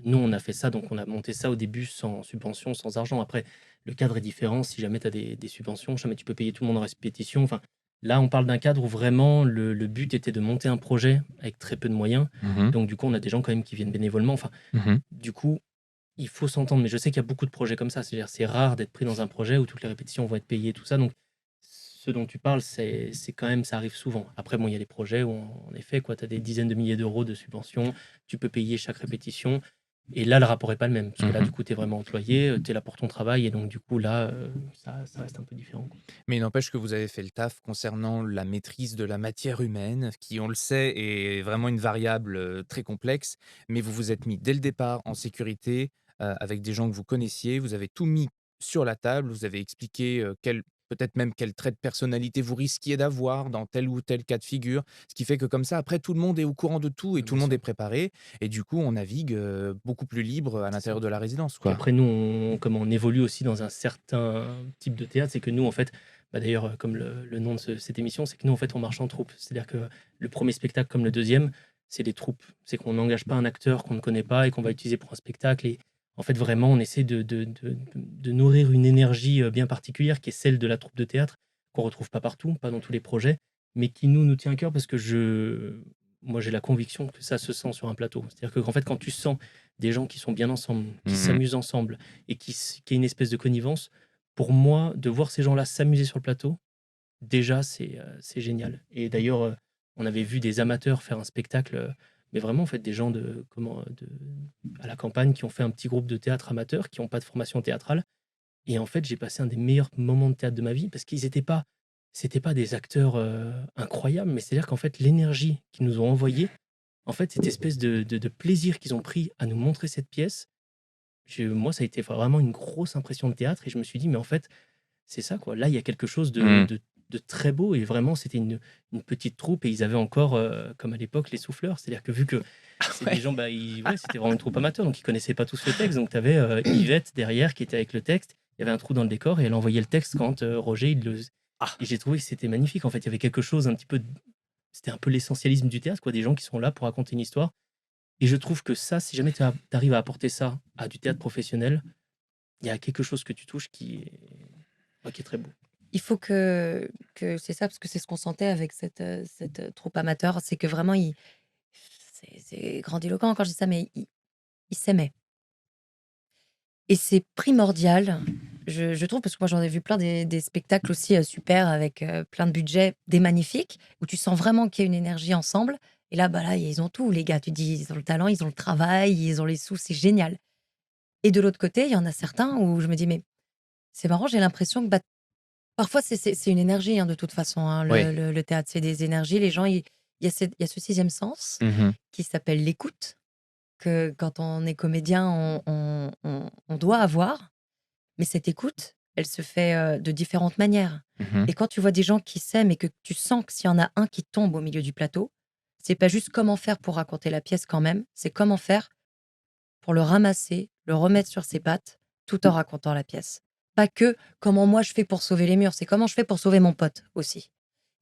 nous, on a fait ça, donc on a monté ça au début sans subvention, sans argent. Après, le cadre est différent. Si jamais tu as des subventions, jamais tu peux payer tout le monde en répétition. Enfin, là, on parle d'un cadre où vraiment le but était de monter un projet avec très peu de moyens. Mmh. Donc, du coup, on a des gens quand même qui viennent bénévolement. Enfin, Mmh. du coup, il faut s'entendre, mais je sais qu'il y a beaucoup de projets comme ça. C'est-à-dire, c'est rare d'être pris dans un projet où toutes les répétitions vont être payées, tout ça. Donc, ce dont tu parles, c'est quand même, ça arrive souvent. Après, bon, il y a des projets où, en effet, quoi, tu as des dizaines de milliers d'euros de subventions, tu peux payer chaque répétition. Et là, le rapport est pas le même, parce que là, du Mmh. coup, tu es vraiment employé, tu es là pour ton travail, et donc du coup, là, ça reste un peu différent, quoi. Mais il n'empêche que vous avez fait le taf concernant la maîtrise de la matière humaine, qui, on le sait, est vraiment une variable, très complexe. Mais vous vous êtes mis dès le départ en sécurité, avec des gens que vous connaissiez. Vous avez tout mis sur la table. Vous avez expliqué, peut-être même quel trait de personnalité vous risquiez d'avoir dans tel ou tel cas de figure. Ce qui fait que comme ça, après, tout le monde est au courant de tout et tout Bien le monde sûr, est préparé et du coup, on navigue, beaucoup plus libre à c'est ça. l'intérieur de la résidence, Puis quoi. après, nous, comme on évolue aussi dans un certain type de théâtre, c'est que nous, en fait, bah, d'ailleurs, comme le nom de cette émission, c'est que nous, en fait, on marche en troupe. C'est-à-dire que le premier spectacle, comme le deuxième, c'est des troupes. C'est qu'on n'engage pas un acteur qu'on ne connaît pas et qu'on va utiliser pour un spectacle. Et en fait, vraiment, on essaie de nourrir une énergie bien particulière qui est celle de la troupe de théâtre, qu'on retrouve pas partout, pas dans tous les projets, mais qui nous tient à cœur parce que moi, j'ai la conviction que ça se sent sur un plateau. C'est-à-dire que, en fait, quand tu sens des gens qui sont bien ensemble, qui Mmh. s'amusent ensemble et qui est une espèce de connivence. Pour moi, de voir ces gens-là s'amuser sur le plateau, déjà, c'est génial. Et d'ailleurs, on avait vu des amateurs faire un spectacle, mais vraiment, en fait, des gens à la campagne qui ont fait un petit groupe de théâtre amateur, qui n'ont pas de formation théâtrale. Et en fait, j'ai passé un des meilleurs moments de théâtre de ma vie parce qu'ils étaient pas, c'était pas des acteurs incroyables, mais c'est-à-dire qu'en fait, l'énergie qu'ils nous ont envoyée, en fait, cette espèce de plaisir qu'ils ont pris à nous montrer cette pièce, moi, ça a été vraiment une grosse impression de théâtre et je me suis dit: «Mais en fait, c'est ça, quoi. Là, il y a quelque chose Mmh. de très beau», et vraiment, c'était une petite troupe et ils avaient encore, comme à l'époque, les souffleurs. C'est-à-dire que vu que c'est des Ouais. gens, bah, ouais, c'était vraiment une troupe amateur, donc ils connaissaient pas tous le texte. Donc tu avais, Yvette derrière qui était avec le texte. Il y avait un trou dans le décor et elle envoyait le texte quand, Roger, Ah! et j'ai trouvé que c'était magnifique. En fait, il y avait quelque chose un petit peu c'était un peu l'essentialisme du théâtre, quoi, des gens qui sont là pour raconter une histoire, et je trouve que ça, si jamais tu arrives à apporter ça à du théâtre professionnel, il y a quelque chose que tu touches qui est, ouais, qui est très beau. Il faut que c'est ça, parce que c'est ce qu'on sentait avec cette troupe amateur, c'est que vraiment c'est grandiloquent quand je dis ça, mais ils s'aimaient. Et c'est primordial, je trouve, parce que moi j'en ai vu plein des spectacles aussi, super avec, plein de budget, des magnifiques, où tu sens vraiment qu'il y a une énergie ensemble. Et là, bah, là, ils ont tout les gars. Tu te dis: «Ils ont le talent, ils ont le travail, ils ont les sous, c'est génial». Et de l'autre côté, il y en a certains où je me dis: «Mais c'est marrant, j'ai l'impression que, bah, parfois c'est une énergie, hein, de toute façon, hein, Oui. le théâtre, c'est des énergies». Les gens, il y a ce sixième sens Mmh. qui s'appelle l'écoute, que quand on est comédien, on doit avoir. Mais cette écoute, elle se fait, de différentes manières. Mmh. Et quand tu vois des gens qui s'aiment et que tu sens que s'il y en a un qui tombe au milieu du plateau, c'est pas juste comment faire pour raconter la pièce quand même, c'est comment faire pour le ramasser, le remettre sur ses pattes, tout en racontant la pièce. Pas que comment moi je fais pour sauver les murs, c'est comment je fais pour sauver mon pote aussi.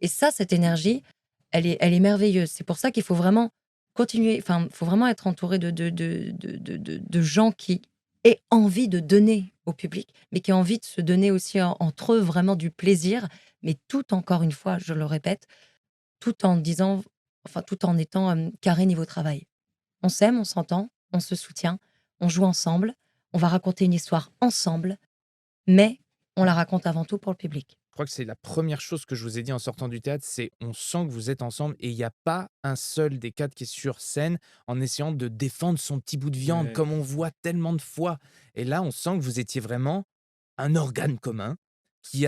Et ça, cette énergie, elle est merveilleuse. C'est pour ça qu'il faut vraiment continuer, enfin, il faut vraiment être entouré de gens qui aient envie de donner au public, mais qui aient envie de se donner aussi entre eux vraiment du plaisir, mais tout, encore une fois, je le répète, tout en disant, enfin, tout en étant carré niveau travail. On s'aime, on s'entend, on se soutient, on joue ensemble, on va raconter une histoire ensemble, mais on la raconte avant tout pour le public. Je crois que c'est la première chose que je vous ai dit en sortant du théâtre, c'est on sent que vous êtes ensemble et il y a pas un seul des 4 qui est sur scène en essayant de défendre son petit bout de viande Ouais, comme on voit tellement de fois. Et là, on sent que vous étiez vraiment un organe commun qui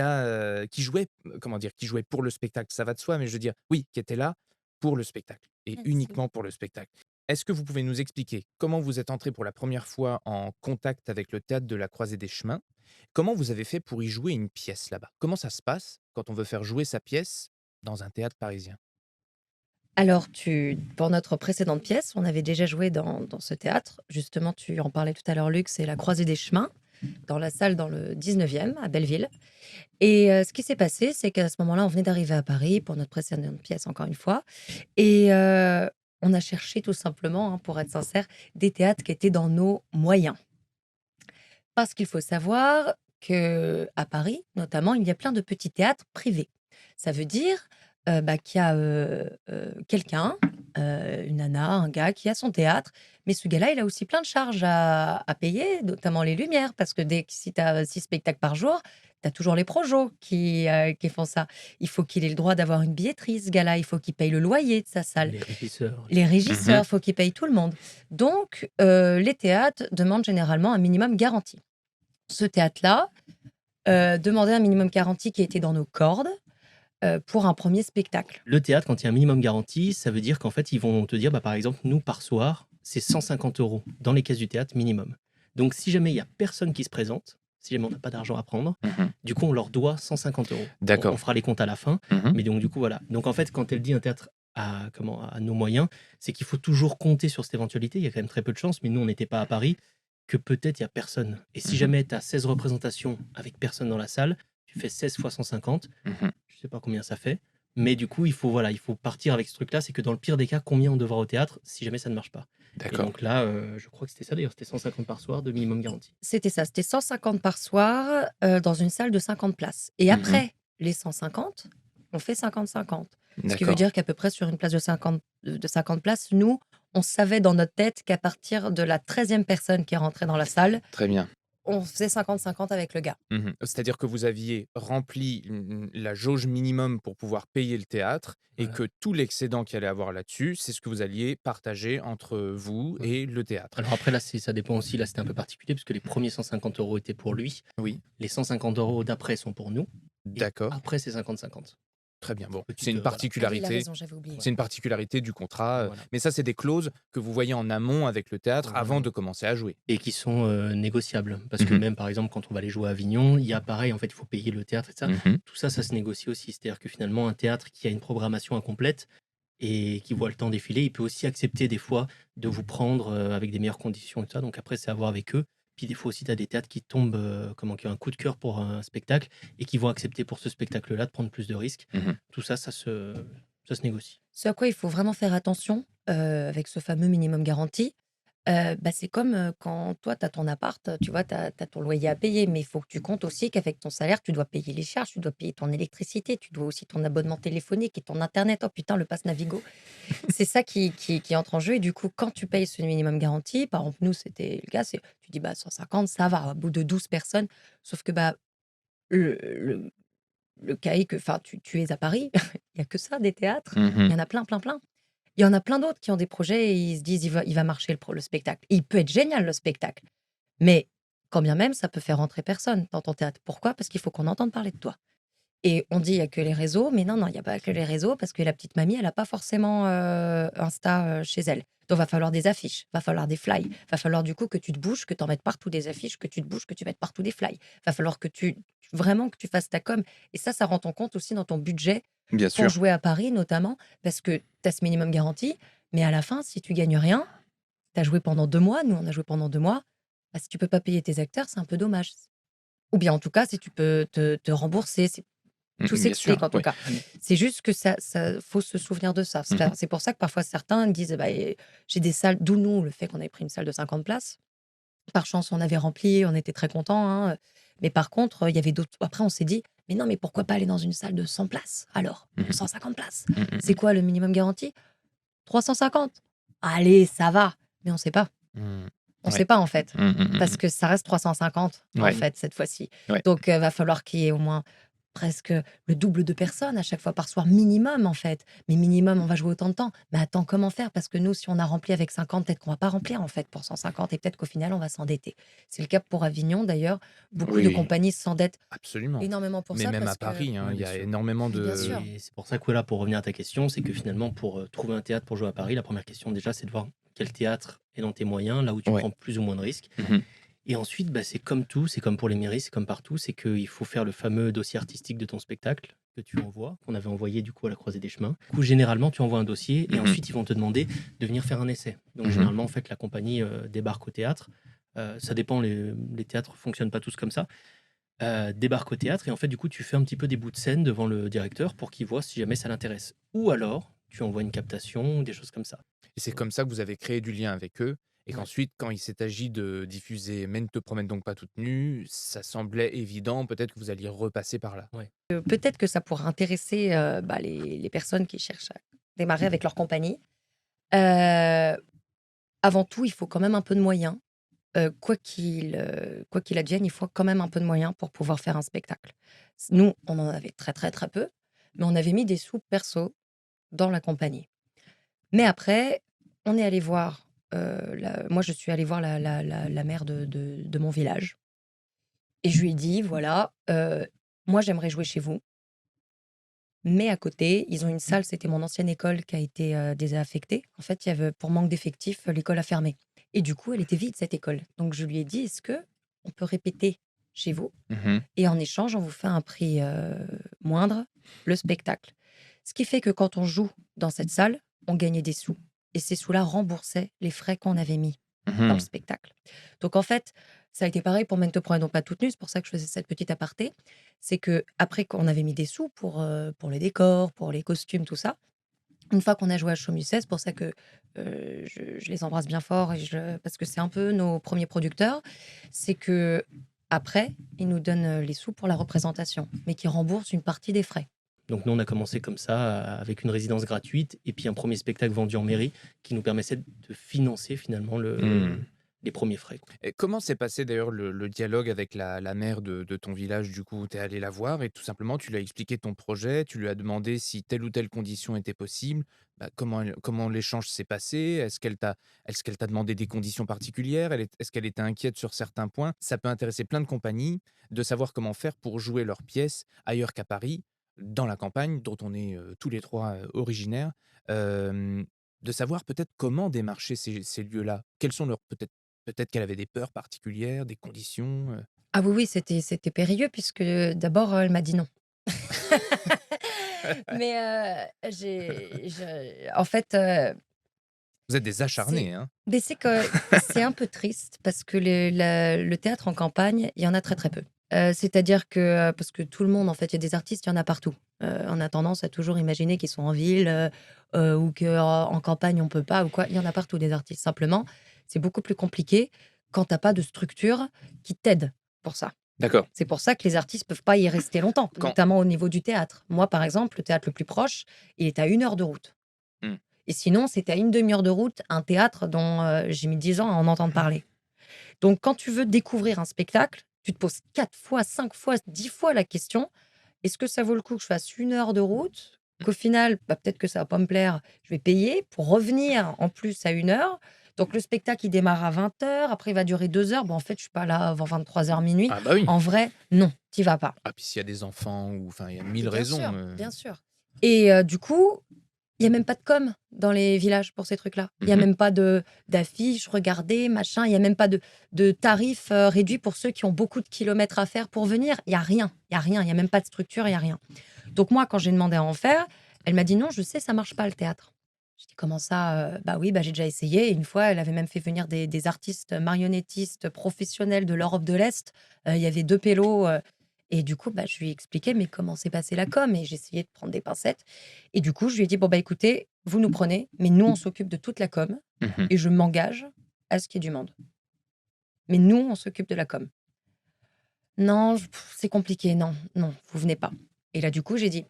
jouait, comment dire? Qui jouait pour le spectacle, ça va de soi, mais je veux dire, oui, qui était là pour le spectacle et Merci. uniquement pour le spectacle. Est-ce que vous pouvez nous expliquer comment vous êtes entré pour la première fois en contact avec le théâtre de la Croisée des Chemins? Comment vous avez fait pour y jouer une pièce là-bas? Comment ça se passe quand on veut faire jouer sa pièce dans un théâtre parisien? Alors, pour notre précédente pièce, on avait déjà joué dans ce théâtre. Justement, tu en parlais tout à l'heure, Luc, c'est La Croisée des Chemins, dans la salle dans le 19e, à Belleville. Et ce qui s'est passé, c'est qu'à ce moment-là, on venait d'arriver à Paris pour notre précédente pièce, encore une fois. Et on a cherché tout simplement, hein, pour être sincère, des théâtres qui étaient dans nos moyens. Parce qu'il faut savoir que à Paris, notamment, il y a plein de petits théâtres privés. Ça veut dire, bah, qu'il y a, quelqu'un, une nana, un gars qui a son théâtre, mais ce gars-là, il a aussi plein de charges à payer, notamment les lumières, parce que si tu as 6 spectacles par jour, tu as toujours les projos qui font ça. Il faut qu'il ait le droit d'avoir une billetterie, ce gars-là, il faut qu'il paye le loyer de sa salle. Les régisseurs. Les Mhm. régisseurs, il faut qu'ils payent tout le monde. Donc, les théâtres demandent généralement un minimum garanti. Ce théâtre-là demandait un minimum garanti qui était dans nos cordes pour un premier spectacle. Le théâtre, quand il y a un minimum garanti, ça veut dire qu'en fait, ils vont te dire, bah, par exemple, nous, par soir, c'est 150 € dans les caisses du théâtre minimum. Donc, si jamais il n'y a personne qui se présente, si jamais on n'a pas d'argent à prendre, Mhm. du coup, on leur doit 150 €. On D'accord. fera les comptes à la fin. Mhm. Mais donc, du coup, voilà. Donc, en fait, quand elle dit un théâtre à nos moyens, c'est qu'il faut toujours compter sur cette éventualité. Il y a quand même très peu de chances, mais nous, on n'était pas à Paris, que peut-être il n'y a personne. Et si Mhm. jamais tu as 16 représentations avec personne dans la salle, tu fais 16 fois 150, Mhm. je sais pas combien ça fait. Mais du coup, il faut partir avec ce truc-là. C'est que dans le pire des cas, combien on devra au théâtre si jamais ça ne marche pas. Et D'accord. donc là, je crois que c'était ça d'ailleurs. C'était 150 par soir de minimum garanti. C'était ça, c'était 150 par soir dans une salle de 50 places. Et Mhm. après les 150, on fait 50-50. Ce qui veut D'accord. dire qu'à peu près sur une place de 50 places, nous, on savait dans notre tête qu'à partir de la 13e personne qui est rentrée dans la salle, Très bien. on faisait 50-50 avec le gars. Mhm. C'est-à-dire que vous aviez rempli la jauge minimum pour pouvoir payer le théâtre et Voilà. que tout l'excédent qu'il allait avoir là-dessus, c'est ce que vous alliez partager entre vous Ouais. et le théâtre. Alors après, là, ça dépend aussi. Là, c'était un peu particulier parce que les premiers 150 € étaient pour lui. Oui, Les 150 € d'après sont pour nous. Et d'accord. après, c'est 50-50. Très bien. Bon, Petite, c'est une voilà. Ah oui, il a particularité. raison, j'avais oublié. C'est une particularité du contrat. Voilà. Mais ça, c'est des clauses que vous voyez en amont avec le théâtre avant Voilà. de commencer à jouer. Et qui sont négociables. Parce que Mhm. même, par exemple, quand on va aller jouer à Avignon, il y a pareil, en fait, il faut payer le théâtre et ça. Mhm. Tout ça, ça se négocie aussi. C'est-à-dire que finalement, un théâtre qui a une programmation incomplète et qui voit le temps défiler, il peut aussi accepter des fois de vous prendre avec des meilleures conditions et tout ça. Donc après, c'est à voir avec eux. Puis des fois aussi, tu as des théâtres qui tombent, qui ont un coup de cœur pour un spectacle et qui vont accepter pour ce spectacle-là de prendre plus de risques. Mhm. Tout ça, ça se négocie. Ce à quoi il faut vraiment faire attention avec ce fameux minimum garanti, c'est comme quand toi, tu as ton appart, tu vois, tu as ton loyer à payer, mais il faut que tu comptes aussi qu'avec ton salaire, tu dois payer les charges, tu dois payer ton électricité, tu dois aussi ton abonnement téléphonique et ton internet. Oh putain, le pass Navigo. C'est ça qui entre en jeu. Et du coup, quand tu payes ce minimum garanti, par exemple, nous, c'était le cas, tu dis 150, ça va, au bout de 12 personnes. Sauf que le, le, le cas est que tu es à Paris, il n'y a que ça, des théâtres. Il Mhm. y en a plein, plein, plein. Il y en a plein d'autres qui ont des projets et ils se disent il va marcher le spectacle. Et il peut être génial le spectacle. Mais quand bien même, ça peut faire rentrer personne dans ton théâtre. Pourquoi? Parce qu'il faut qu'on entende parler de toi. Et on dit il y a que les réseaux, mais non, non, il y a pas que les réseaux parce que la petite mamie, elle a pas forcément Insta chez elle. Donc, va falloir des affiches, va falloir des fly, va falloir du coup que tu te bouges, que tu en mettes partout des affiches, que tu te bouges, que tu mettes partout des fly. Va falloir que vraiment que tu fasses ta com. Et ça rend en compte aussi dans ton budget Bien pour sûr. jouer à Paris notamment, parce que tu as ce minimum garanti, mais à la fin, si tu gagnes rien, tu as joué pendant 2 mois, nous on a joué pendant 2 mois, si tu peux pas payer tes acteurs, c'est un peu dommage. Ou bien en tout cas, si tu peux te rembourser, tout Bien sûr. s'explique en tout Oui. cas. C'est juste que ça faut se souvenir de ça. Mhm. C'est pour ça que parfois certains disent, j'ai des salles, d'où nous, le fait qu'on ait pris une salle de 50 places. Par chance, on avait rempli, on était très contents, hein. Mais par contre, il y avait d'autres. Après, on s'est dit, mais non, mais pourquoi pas aller dans une salle de 100 places alors? Mhm. 150 places. Mhm. C'est quoi le minimum garanti? 350. Allez, ça va. Mais on sait pas. Mhm. On Ouais. sait pas en fait. Mhm. Parce que ça reste 350 en Ouais. fait cette fois-ci. Ouais. Donc, va falloir qu'il y ait au moins presque le double de personnes à chaque fois par soir minimum en fait. Mais minimum, on va jouer autant de temps. Mais attends, comment faire? Parce que nous, si on a rempli avec 50, peut-être qu'on va pas remplir en fait pour 150 et peut-être qu'au final, on va s'endetter. C'est le cas pour Avignon d'ailleurs. Beaucoup de Oui, compagnies s'endettent absolument. énormément pour Mais ça même à parce que Paris, hein, Ouais, il y bien a sûr. énormément bien sûr. de. Et c'est pour ça que là, pour revenir à ta question, c'est que finalement, pour trouver un théâtre pour jouer à Paris, la première question déjà, c'est de voir quel théâtre est dans tes moyens, là où tu Ouais. prends plus ou moins de risques. Mhm. Et ensuite, c'est comme tout, c'est comme pour les mairies, c'est comme partout, c'est qu'il faut faire le fameux dossier artistique de ton spectacle que tu envoies, qu'on avait envoyé du coup à la Croisée des Chemins. Du coup, généralement, tu envoies un dossier et Mhm. ensuite, ils vont te demander de venir faire un essai. Donc, Mhm. généralement, en fait, la compagnie débarque au théâtre. Ça dépend, les théâtres ne fonctionnent pas tous comme ça. Débarque au théâtre et en fait, du coup, tu fais un petit peu des bouts de scène devant le directeur pour qu'il voit si jamais ça l'intéresse. Ou alors, tu envoies une captation, des choses comme ça. Et c'est comme ça que vous avez créé du lien avec eux. Et Ouais. qu'ensuite, quand il s'est agi de diffuser Mais ne te promène donc pas toute nue, ça semblait évident, peut-être que vous alliez repasser par là. Peut-être que ça pourrait intéresser les personnes qui cherchent à démarrer avec leur compagnie. Heu, Avant tout, il faut quand même un peu de moyens. Quoi qu'il advienne, il faut quand même un peu de moyens pour pouvoir faire un spectacle. Nous, on en avait très, très, très peu, mais on avait mis des sous perso dans la compagnie. Mais après, on est allé voir, moi je suis allée voir la mère de mon village et je lui ai dit: «Voilà, moi j'aimerais jouer chez vous, mais à côté, ils ont une salle», c'était mon ancienne école qui a été, désaffectée. En fait, il y avait pour manque d'effectifs, l'école a fermé et du coup, elle était vide cette école. Donc je lui ai dit: «Est-ce que on peut répéter chez vous Mmh. et en échange, on vous fait un prix, moindre, le spectacle». Ce qui fait que quand on joue dans cette salle, on gagnait des sous et ces sous-là remboursaient les frais qu'on avait mis dans le Mmh. spectacle. Donc en fait, ça a été pareil pour «Men ne te prenez donc pas toute nue», c'est pour ça que je faisais cette petite aparté. C'est que après qu'on avait mis des sous pour les décors, pour les costumes, tout ça, une fois qu'on a joué à Show Me, c'est pour ça que, je les embrasse bien fort et parce que c'est un peu nos premiers producteurs, c'est que après ils nous donnent, les sous pour la représentation, mais qui remboursent une partie des frais. Donc nous, on a commencé comme ça, avec une résidence gratuite et puis un premier spectacle vendu en mairie qui nous permettait de financer finalement Mmh. les premiers frais, quoi. Et comment s'est passé d'ailleurs le dialogue avec la mère de ton village du coup? Tu es allé la voir et tout simplement tu lui as expliqué ton projet, tu lui as demandé si telle ou telle condition était possible. Bah, comment l'échange s'est passé? Est-ce qu'elle t'a demandé des conditions particulières? Est-ce qu'elle était inquiète sur certains points? Ça peut intéresser plein de compagnies de savoir comment faire pour jouer leurs pièces ailleurs qu'à Paris, dans la campagne dont on est, tous les 3 originaires. Hem, de savoir peut-être comment démarcher ces lieux-là. Quels sont leurs peut-être qu'elle avait des peurs particulières, des conditions, Ah oui, oui, c'était périlleux puisque d'abord, elle m'a dit non. Mais, j'ai je en fait, Vous êtes des c'est acharnés, hein? c'est que c'est un peu triste parce que le théâtre en campagne, il y en a très, très peu. C'est-à-dire que, parce que tout le monde en fait, il y a des artistes, il y en a partout. On a tendance à toujours imaginer qu'ils sont en ville, ou qu'en campagne on peut pas ou quoi. Il y en a partout des artistes. Simplement, c'est beaucoup plus compliqué quand tu as pas de structure qui t'aide pour ça. D'accord. C'est pour ça que les artistes peuvent pas y rester longtemps, Quand notamment au niveau du théâtre. Moi, par exemple, le théâtre le plus proche, il est à 1 heure de route. mmh, Et sinon, c'était à une demi-heure de route, un théâtre dont, j'ai mis 10 ans à en entendre parler. Donc quand tu veux découvrir un spectacle, tu te poses 4 fois, 5 fois, 10 fois la question: «Est-ce que ça vaut le coup que je fasse 1 heure de route? Qu'au final, bah, peut-être que ça va pas me plaire, je vais payer pour revenir en plus à 1 heure. Donc le spectacle, il démarre à 20 heures, après il va durer 2 heures. Bon, en fait, je suis pas là avant 23 heures minuit. ah bah oui. En vrai, non, tu vas pas». Ah puis s'il y a des enfants ou enfin il y a Et 1000 bien raisons, sûr, bien sûr. Et du coup, il y a même pas de com dans les villages pour ces trucs-là. Il y a mmh. même pas de d'affiches, regardez, machin. Il y a même pas de tarifs, réduits pour ceux qui ont beaucoup de kilomètres à faire pour venir. Il y a rien, il y a rien, il y a même pas de structure, il y a rien. Donc moi, quand j'ai demandé à en faire, elle m'a dit: «Non, je sais, ça marche pas le théâtre». J'ai dit: «Comment ça?» «Bah oui, bah j'ai déjà essayé». Et une fois, elle avait même fait venir des artistes marionnettistes professionnels de l'Europe de l'Est. Il y avait 2 pélos, et du coup, bah, je lui ai expliqué, mais comment s'est passée la com? Et j'essayais de prendre des pincettes. Et du coup, je lui ai dit: «Bon, bah, écoutez, vous nous prenez, mais nous, on s'occupe de toute la com Mmh. et je m'engage à ce qu'il y ait du monde. Mais nous, on s'occupe de la com». «Non, c'est compliqué, non, non, vous venez pas». Et là, du coup, j'ai dit: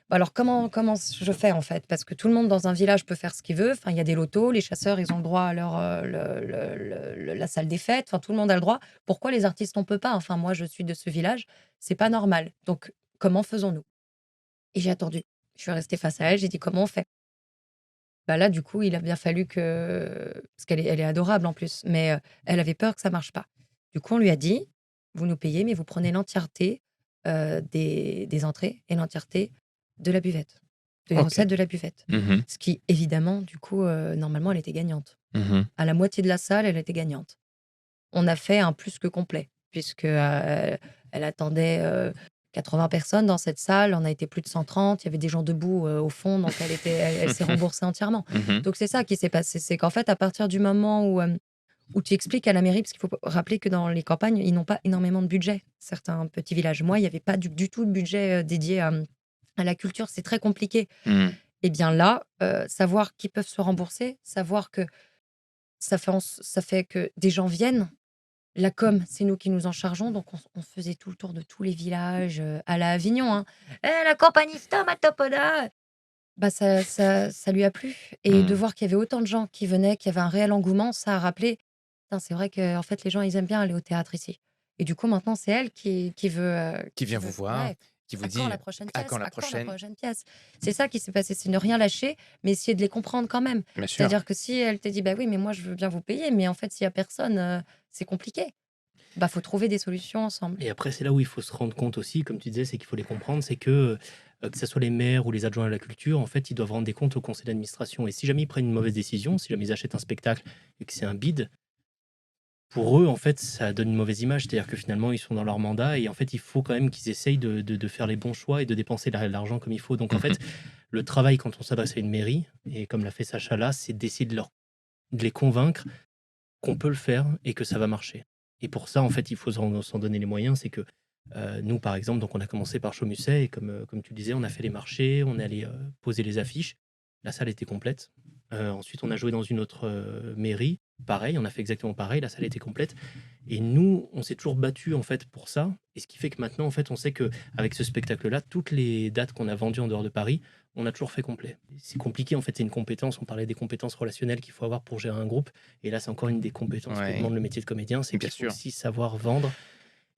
«Bah, alors comment je fais, en fait?» Parce que tout le monde dans un village peut faire ce qu'il veut. Enfin, il y a des lotos, les chasseurs, ils ont le droit à leur, la salle des fêtes, enfin, tout le monde a le droit. Pourquoi les artistes, on peut pas? Enfin, moi, je suis de ce village, c'est pas normal. Donc comment faisons-nous? Et j'ai attendu. Je suis restée face à elle, j'ai dit: «Comment on fait?» Bah, là, du coup, il a bien fallu que, parce elle est adorable en plus, mais elle avait peur que ça marche pas. Du coup, on lui a dit: «Vous nous payez, mais vous prenez l'entièreté, des entrées et l'entièreté de la buvette, des OK. recettes de la buvette». Mmh. Ce qui évidemment, du coup, normalement, elle était gagnante. Mmh. À la moitié de la salle, elle était gagnante. On a fait un plus que complet puisque, elle attendait, 80 personnes dans cette salle. On a été plus de 130. Il y avait des gens debout, au fond, donc elle s'est remboursée entièrement. Mmh. Donc c'est ça qui s'est passé. C'est qu'en fait, à partir du moment où tu expliques à la mairie, parce qu'il faut rappeler que dans les campagnes, ils n'ont pas énormément de budget, certains petits villages. Moi, il y avait pas du tout de budget, dédié à la culture. C'est très compliqué. Mmh. Et bien là, savoir qu'ils peuvent se rembourser, savoir que ça fait que des gens viennent. La com, c'est nous qui nous en chargeons, donc on faisait tout le tour de tous les villages, à la Avignon, hein. «Eh, la campanista, ma topoda!» Bah, ça lui a plu et de Mmh. voir qu'il y avait autant de gens qui venaient, qu'il y avait un réel engouement, ça a rappelé: «Putain, c'est vrai qu'en fait, les gens, ils aiment bien aller au théâtre ici» et du coup, maintenant, c'est elle Qui qui vient vous veut voir, ouais. qui vous «À quand dit: la prochaine «À quand pièce? la À quand la prochaine?» prochaine pièce?» C'est ça qui s'est passé, c'est ne rien lâcher, mais essayer de les comprendre quand même. Bien sûr. C'est-à-dire que si elle te dit: «Bah, oui, mais moi, je veux bien vous payer», mais en fait, s'il y a personne, c'est compliqué. Bah, faut trouver des solutions ensemble. Et après, c'est là où il faut se rendre compte aussi, comme tu disais, c'est qu'il faut les comprendre, c'est que ce soit les maires ou les adjoints à la culture, en fait, ils doivent rendre des comptes au conseil d'administration et si jamais ils prennent une mauvaise décision, si jamais ils achètent un spectacle et que c'est un bide, pour eux, en fait, ça donne une mauvaise image. C'est-à-dire que finalement, ils sont dans leur mandat et en fait, il faut quand même qu'ils essayent de faire les bons choix et de dépenser l'argent comme il faut. Donc en Mmh. fait, le travail quand on s'adresse à une mairie et comme l'a fait Sacha là, c'est d'essayer de les convaincre qu'on peut le faire et que ça va marcher. Et pour ça, en fait, il faut s'en donner les moyens. C'est que nous, par exemple, donc on a commencé par Chaumusset et comme tu le disais, on a fait les marchés, on est allé poser les affiches. La salle était complète. Ensuite, on a joué dans une autre mairie. Pareil, on a fait exactement pareil. La salle était complète. Et nous, on s'est toujours battu en fait pour ça. Et ce qui fait que maintenant, en fait, on sait que avec ce spectacle-là, toutes les dates qu'on a vendues en dehors de Paris, on a toujours fait complet. C'est compliqué, en fait, c'est une compétence. On parlait des compétences relationnelles qu'il faut avoir pour gérer un groupe. Et là, c'est encore une des compétences que Ouais, demande le métier de comédien, c'est bien qu'il faut sûr. aussi savoir vendre.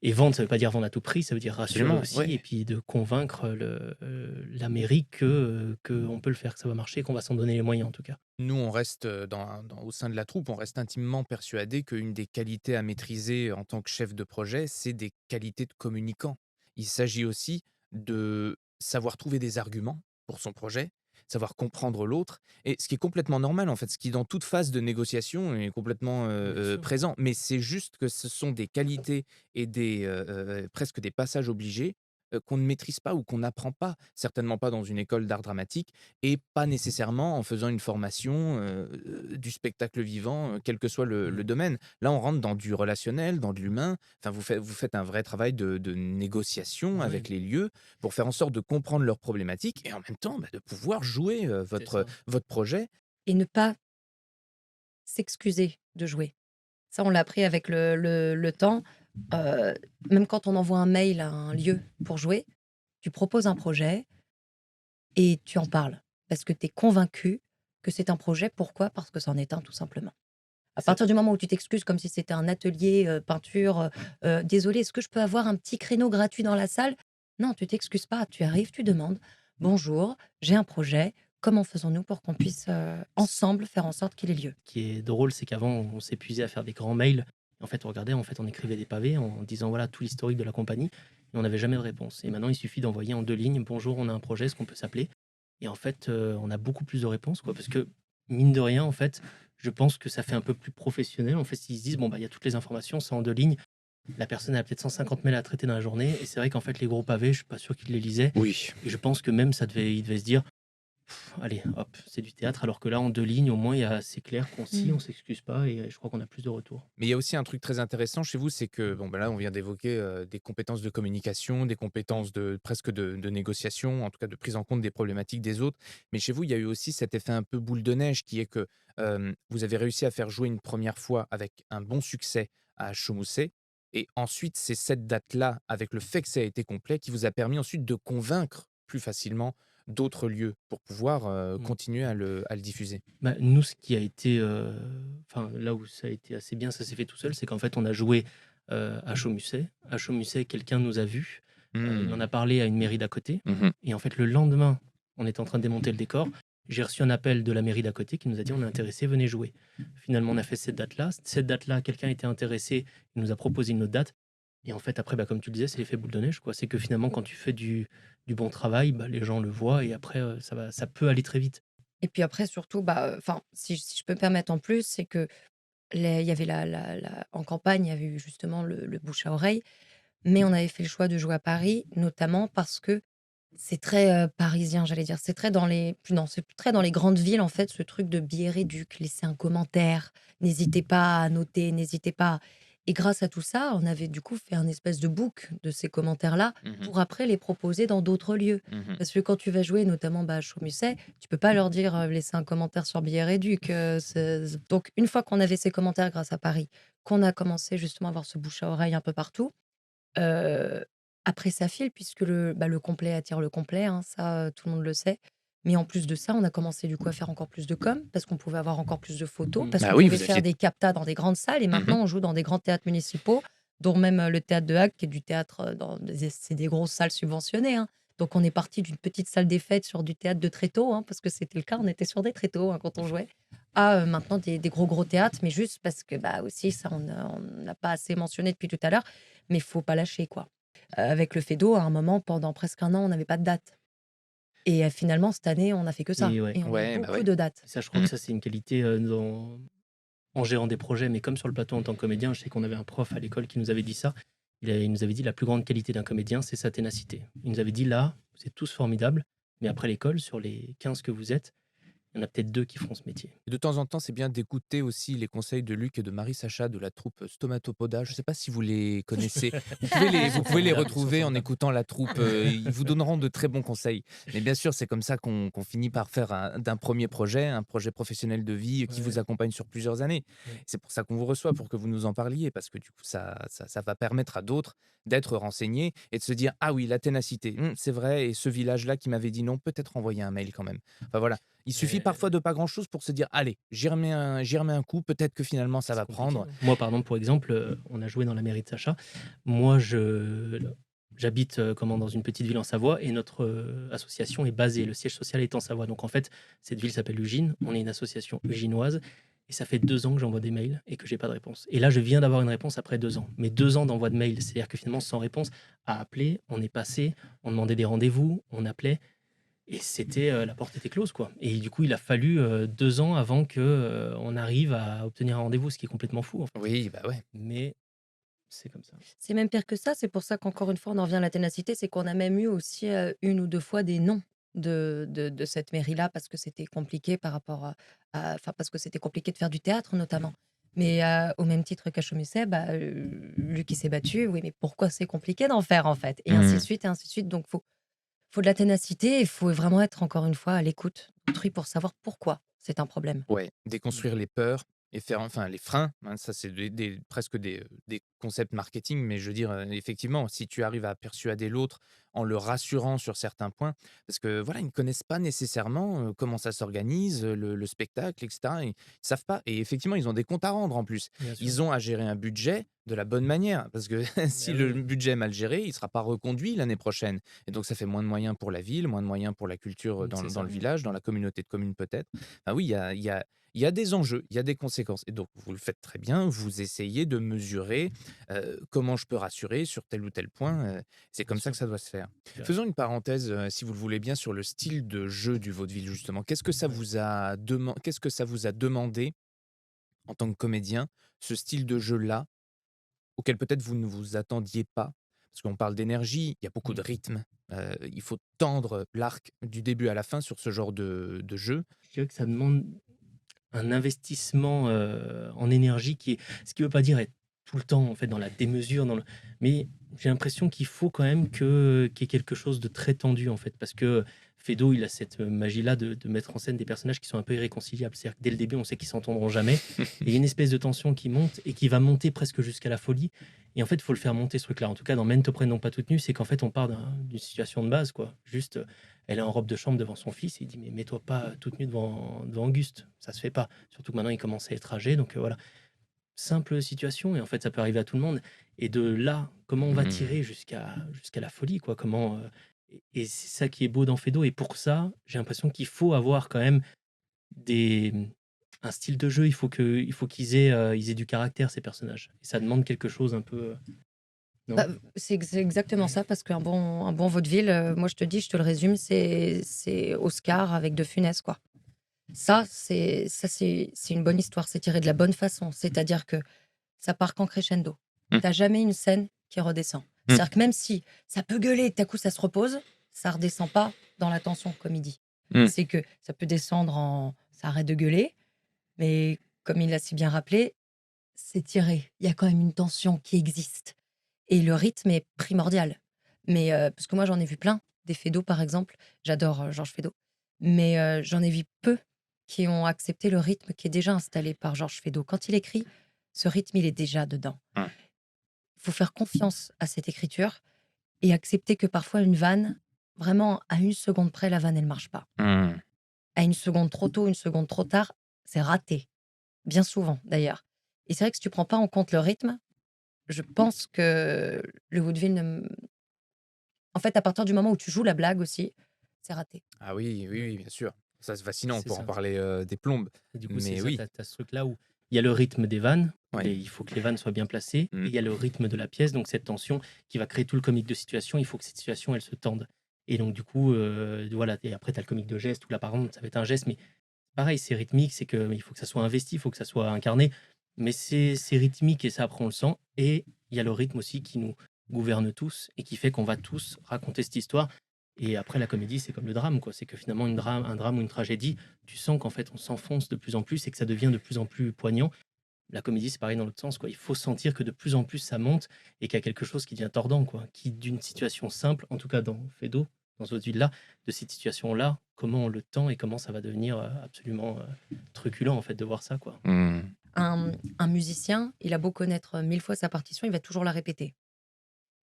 Et vendre, ça veut pas dire vendre à tout prix, ça veut dire rassurer Absolument, aussi et ouais. puis de convaincre la mairie que on peut le faire, que ça va marcher, qu'on va s'en donner les moyens en tout cas. Nous, on reste, au sein de la troupe, on reste intimement persuadés qu'une des qualités à maîtriser en tant que chef de projet, c'est des qualités de communicant. Il s'agit aussi de savoir trouver des arguments pour son projet, savoir comprendre l'autre et ce qui est complètement normal, en fait, ce qui dans toute phase de négociation est complètement, Bien sûr. présent. Mais c'est juste que ce sont des qualités et presque des passages obligés, qu'on ne maîtrise pas ou qu'on n'apprend pas. Certainement pas dans une école d'art dramatique et pas nécessairement en faisant une formation, du spectacle vivant, quel que soit le Mmh. domaine. Là, on rentre dans du relationnel, dans de l'humain. Enfin, vous faites un vrai travail de négociation Ouais, avec les lieux pour faire en sorte de comprendre leurs problématiques et en même temps, bah, de pouvoir jouer, c'est ça. votre projet. Et ne pas s'excuser de jouer. Ça, on l'a appris avec le temps. Heu, Même quand on envoie un mail à un lieu pour jouer, tu proposes un projet et tu en parles. Parce que tu es convaincu que c'est un projet. Pourquoi? Parce que c'en est un, tout simplement. À Ça partir du moment où tu t'excuses comme si c'était un atelier, peinture, «Désolé, est-ce que je peux avoir un petit créneau gratuit dans la salle?» Non, tu t'excuses pas, tu arrives, tu demandes: «Bonjour, j'ai un projet, comment faisons-nous pour qu'on puisse, ensemble faire en sorte qu'il ait lieu?» qui est drôle, c'est qu'avant, on s'épuisait à faire des grands mails. En fait, on regardait, en fait, on écrivait des pavés en disant voilà tout l'historique de la compagnie et on n'avait jamais de réponse. Et maintenant, il suffit d'envoyer en 2 lignes: «Bonjour, on a un projet, est-ce qu'on peut s'appeler?» Et en fait, on a beaucoup plus de réponses, quoi. Parce que mine de rien, en fait, je pense que ça fait un peu plus professionnel. En fait, s'ils se disent: «Bon, bah, il y a toutes les informations, c'est en 2 lignes», la personne elle a peut-être 150 mails à traiter dans la journée et c'est vrai qu'en fait, les gros pavés, je suis pas sûr qu'ils les lisaient Oui. et je pense que même il devait se dire: allez, hop, c'est du théâtre, alors que là, en 2 lignes, au moins, c'est clair, concis, Mmh. on s'excuse pas et je crois qu'on a plus de retours. Mais il y a aussi un truc très intéressant chez vous, c'est que, bon, bah, là, on vient d'évoquer, des compétences de communication, des compétences de presque de négociation, en tout cas de prise en compte des problématiques des autres. Mais chez vous, il y a eu aussi cet effet un peu boule de neige qui est que, vous avez réussi à faire jouer une première fois avec un bon succès à Chaumoussé et ensuite c'est cette date-là, avec le fait que ça a été complet, qui vous a permis ensuite de convaincre plus facilement d'autres lieux pour pouvoir, Mmh. continuer à le diffuser. Bah, nous, ce qui a été, enfin, là où ça a été assez bien, ça s'est fait tout seul, c'est qu'en fait, on a joué, à Chaumusset. À Chaumusset, quelqu'un nous a vus, il en Mmh. a parlé à une mairie d'à côté Mmh. et en fait, le lendemain, on était en train de démonter le décor, j'ai reçu un appel de la mairie d'à côté qui nous a dit: «On est intéressé, venez jouer». Finalement, on a fait cette date-là. Cette date-là, quelqu'un était intéressé, il nous a proposé une autre date et en fait, après, bah, comme tu le disais, c'est l'effet boule de neige, quoi. C'est que finalement, quand tu fais du bon travail, bah, les gens le voient et après, ça peut aller très vite. Et puis après surtout, bah, enfin, si je peux me permettre en plus, c'est que il y avait la en campagne, il y avait eu justement le bouche à oreille, mais on avait fait le choix de jouer à Paris, notamment parce que c'est très, parisien, j'allais dire. C'est très dans les non, c'est très dans les grandes villes, en fait, ce truc de billet réduc, laissez un commentaire, n'hésitez pas à noter, n'hésitez pas et grâce à tout ça, on avait du coup fait un espèce de book de ces commentaires-là Mmh. pour après les proposer dans d'autres lieux. Mmh. Parce que quand tu vas jouer notamment, bah, à Chaumusset, tu peux pas leur dire, «Laissez un commentaire sur billet réduc», c'est donc une fois qu'on avait ces commentaires grâce à Paris, qu'on a commencé justement à avoir ce bouche à oreille un peu partout. Heu, Après ça file puisque le complet attire le complet, hein, ça, tout le monde le sait. Mais en plus de ça, on a commencé du coup à faire encore plus de com, parce qu'on pouvait avoir encore plus de photos, Mmh. parce Bah qu'on oui, pouvait vous faire aviez des captas dans des grandes salles. Et Mmh maintenant, on joue dans des grands théâtres municipaux, dont même le théâtre de Hague, qui est du théâtre c'est des grosses salles subventionnées, hein. Donc on est parti d'une petite salle des fêtes sur du théâtre de tréteaux, hein, parce que c'était le cas, on était sur des tréteaux, hein, quand on jouait, à maintenant des gros théâtres, mais juste parce que bah aussi ça on n'a pas assez mentionné depuis tout à l'heure, mais il faut pas lâcher quoi. Avec le FEDO, à un moment, pendant presque un an, on n'avait pas de date. Et finalement, cette année, on a fait que ça Et ouais. et on a eu Ouais, bah beaucoup ouais. de dates. Et ça, je crois Mmh. que ça, c'est une qualité, en gérant des projets, mais comme sur le plateau en tant que comédien, je sais qu'on avait un prof à l'école qui nous avait dit ça. Il nous avait dit: «La plus grande qualité d'un comédien, c'est sa ténacité». Il nous avait dit: «Là, vous êtes tous formidables, mais après l'école, sur les 15 que vous êtes, il y en a peut-être 2 qui feront ce métier». Et de temps en temps, c'est bien d'écouter aussi les conseils de Luc et de Marie-Sacha de la troupe Stomatopoda. Je ne sais pas si vous les connaissez. Ils Vous sont pouvez les formidables, ils sont retrouver en formidables. écoutant la troupe, ils vous donneront de très bons conseils. Mais bien sûr, c'est comme ça qu'on finit par faire d'un premier projet, un projet professionnel de vie qui vous Ouais, accompagne sur plusieurs années. ouais. C'est pour ça qu'on vous reçoit, pour que vous nous en parliez, parce que du coup, ça va permettre à d'autres d'être renseignés et de se dire: «Ah oui, la ténacité, c'est vrai et ce village-là qui m'avait dit non, peut-être envoyer un mail quand même». Enfin voilà, il suffit parfois de pas grand-chose pour se dire: «Allez, j'y remets un coup, peut-être que finalement ça C'est va compliqué, prendre». hein. Moi, par exemple, pour exemple, on a joué dans La mairie de Sacha. Moi, j'habite, dans une petite ville en Savoie et notre, association est basée, le siège social est en Savoie. Donc en fait, cette ville s'appelle Ugine. On est une association uginoise et ça fait 2 ans que j'envoie des mails et que j'ai pas de réponse. Et là, je viens d'avoir une réponse après 2 ans. Mais 2 ans d'envoi de mails, c'est-à-dire que finalement sans réponse, à appeler, on est passé, on demandait des rendez-vous, on appelait et c'était, la porte était close, quoi. Et du coup, il a fallu, 2 ans avant que, on arrive à obtenir un rendez-vous, ce qui est complètement fou, en fait. Oui, bah, ouais. Mais c'est comme ça. C'est même pire que ça, c'est pour ça qu'encore une fois, on en revient à la ténacité, c'est qu'on a même eu aussi, 1 ou 2 fois des non de cette mairie-là parce que c'était compliqué par rapport enfin, parce que c'était compliqué de faire du théâtre notamment. Mais, au même titre qu'Achomusset, bah, Luc il s'est battu: «Oui, mais pourquoi c'est compliqué d'en faire, en fait?» Et ainsi de Mmh. suite et ainsi de suite. Donc faut de la ténacité, il faut vraiment être encore une fois à l'écoute d'autrui pour savoir pourquoi c'est un problème. Ouais, Mmh. déconstruire les peurs et faire enfin les freins, hein, ça c'est presque des concepts marketing, mais je veux dire, effectivement, si tu arrives à persuader l'autre en le rassurant sur certains points, parce que voilà, ils ne connaissent pas nécessairement, comment ça s'organise, le spectacle et cetera. Ils savent pas et effectivement, ils ont des comptes à rendre en plus. Bien sûr. Ils ont à gérer un budget de la bonne manière parce que si Bah, oui, le oui. budget est mal géré, il ne sera pas reconduit l'année prochaine et donc ça fait moins de moyens pour la ville, moins de moyens pour la culture, dans C'est dans ça. le village, dans la communauté de communes peut-être. Ah oui, il y a des enjeux, il y a des conséquences et donc vous le faites très bien, vous essayez de mesurer, comment je peux rassurer sur tel ou tel point, c'est Bien comme ça sûr. que ça doit se faire. Puis, Faisons une parenthèse, si vous le voulez bien, sur le style de jeu du vaudeville justement. ouais. Qu'est-ce que ça vous a demandé en tant que comédien, ce style de jeu-là, auquel peut-être vous ne vous attendiez pas? Parce qu'on parle d'énergie, il y a beaucoup Mmh. de rythme, il faut tendre l'arc du début à la fin sur ce genre de jeu. Je dirais que ça demande un investissement, en énergie qui est ce qui veut pas dire être tout le temps, en fait, dans la démesure, mais j'ai l'impression qu'il faut quand même qu'il y ait quelque chose de très tendu, en fait. Parce que Feydeau, il a cette, magie-là de mettre en scène des personnages qui sont un peu irréconciliables. C'est-à-dire que dès le début, on sait qu'ils s'entendront jamais et il y a une espèce de tension qui monte et qui va monter presque jusqu'à la folie et en fait, il faut le faire monter ce truc-là. En tout cas, dans «Mène te prénom pas toute nue», c'est qu'en fait, on part d'une situation de base, quoi. Juste, elle est en robe de chambre devant son fils et il dit: «Mais mets-toi pas toute nue devant Auguste, ça se fait pas». Surtout que maintenant il commence à être âgé, donc voilà. Simple situation et en fait ça peut arriver à tout le monde et de là, comment on va Mmh. tirer jusqu'à la folie quoi? Comment, et c'est ça qui est beau dans Feydeau et pour ça, j'ai l'impression qu'il faut avoir quand même des un style de jeu. Il faut ils aient du caractère ces personnages et ça demande quelque chose un peu, Bah, non? c'est exactement ça parce qu'un bon vaudeville, moi je te dis, je te le résume, c'est Oscar avec De Funès, quoi. C'est une bonne histoire, c'est tiré de la bonne façon. C'est-à-dire que ça part qu'en crescendo. Mmh. Tu jamais une scène qui redescend. Mmh. C'est-à-dire que même si ça peut gueuler, tout à coup ça se repose, ça redescend pas dans la tension, comme il dit. Mmh. C'est que ça peut descendre en ça arrête de gueuler, mais comme il l'a si bien rappelé, c'est tiré. Il y a quand même une tension qui existe et le rythme est primordial. Mais parce que moi j'en ai vu plein, des Feydeau par exemple, j'adore, Georges Feydeau, mais j'en ai vu peu qui ont accepté le rythme qui est déjà installé par Georges Feydeau. Quand il écrit, ce rythme, il est déjà dedans. Ouais. Il faut faire confiance à cette écriture et accepter que parfois une vanne, vraiment à une seconde près, la vanne, elle marche pas. Mmh. À une seconde trop tôt, une seconde trop tard, c'est raté. Bien souvent, d'ailleurs. Et c'est vrai que si tu prends pas en compte le rythme, je pense que le vaudeville en fait, à partir du moment où tu joues la blague aussi, c'est raté. Ah oui, oui, Ouais, oui, bien sûr. Ça, c'est fascinant, on c'est peut en ça. parler, des plombes. Et du coup, c'est Mais ça, tu oui, as ce truc-là où il y a le rythme des vannes, ouais. il faut que les vannes soient bien placées, et Mmh. il y a le rythme de la pièce, donc cette tension qui va créer tout le comique de situation, il faut que cette situation, elle se tende. Et donc du coup, voilà, et après tu as le comique de geste où là, par exemple, ça va être un geste, mais pareil, c'est rythmique, c'est que il faut que ça soit investi, il faut que ça soit incarné, mais c'est rythmique et ça après on le sent, et il y a le rythme aussi qui nous gouverne tous et qui fait qu'on va tous raconter cette histoire. Et après la comédie, c'est comme le drame, quoi. C'est que finalement un drame ou une tragédie, tu sens qu'en fait on s'enfonce de plus en plus et que ça devient de plus en plus poignant. La comédie, c'est pareil dans l'autre sens, quoi. Il faut sentir que de plus en plus ça monte et qu'il y a quelque chose qui devient tordant, quoi. Qui d'une situation simple, en tout cas dans Feydeau, dans ce vaudeville-là, de cette situation-là, comment on le tend et comment ça va devenir absolument truculent, en fait, de voir ça, quoi. Mmh. Un musicien, il a beau connaître 1000 fois sa partition, il va toujours la répéter.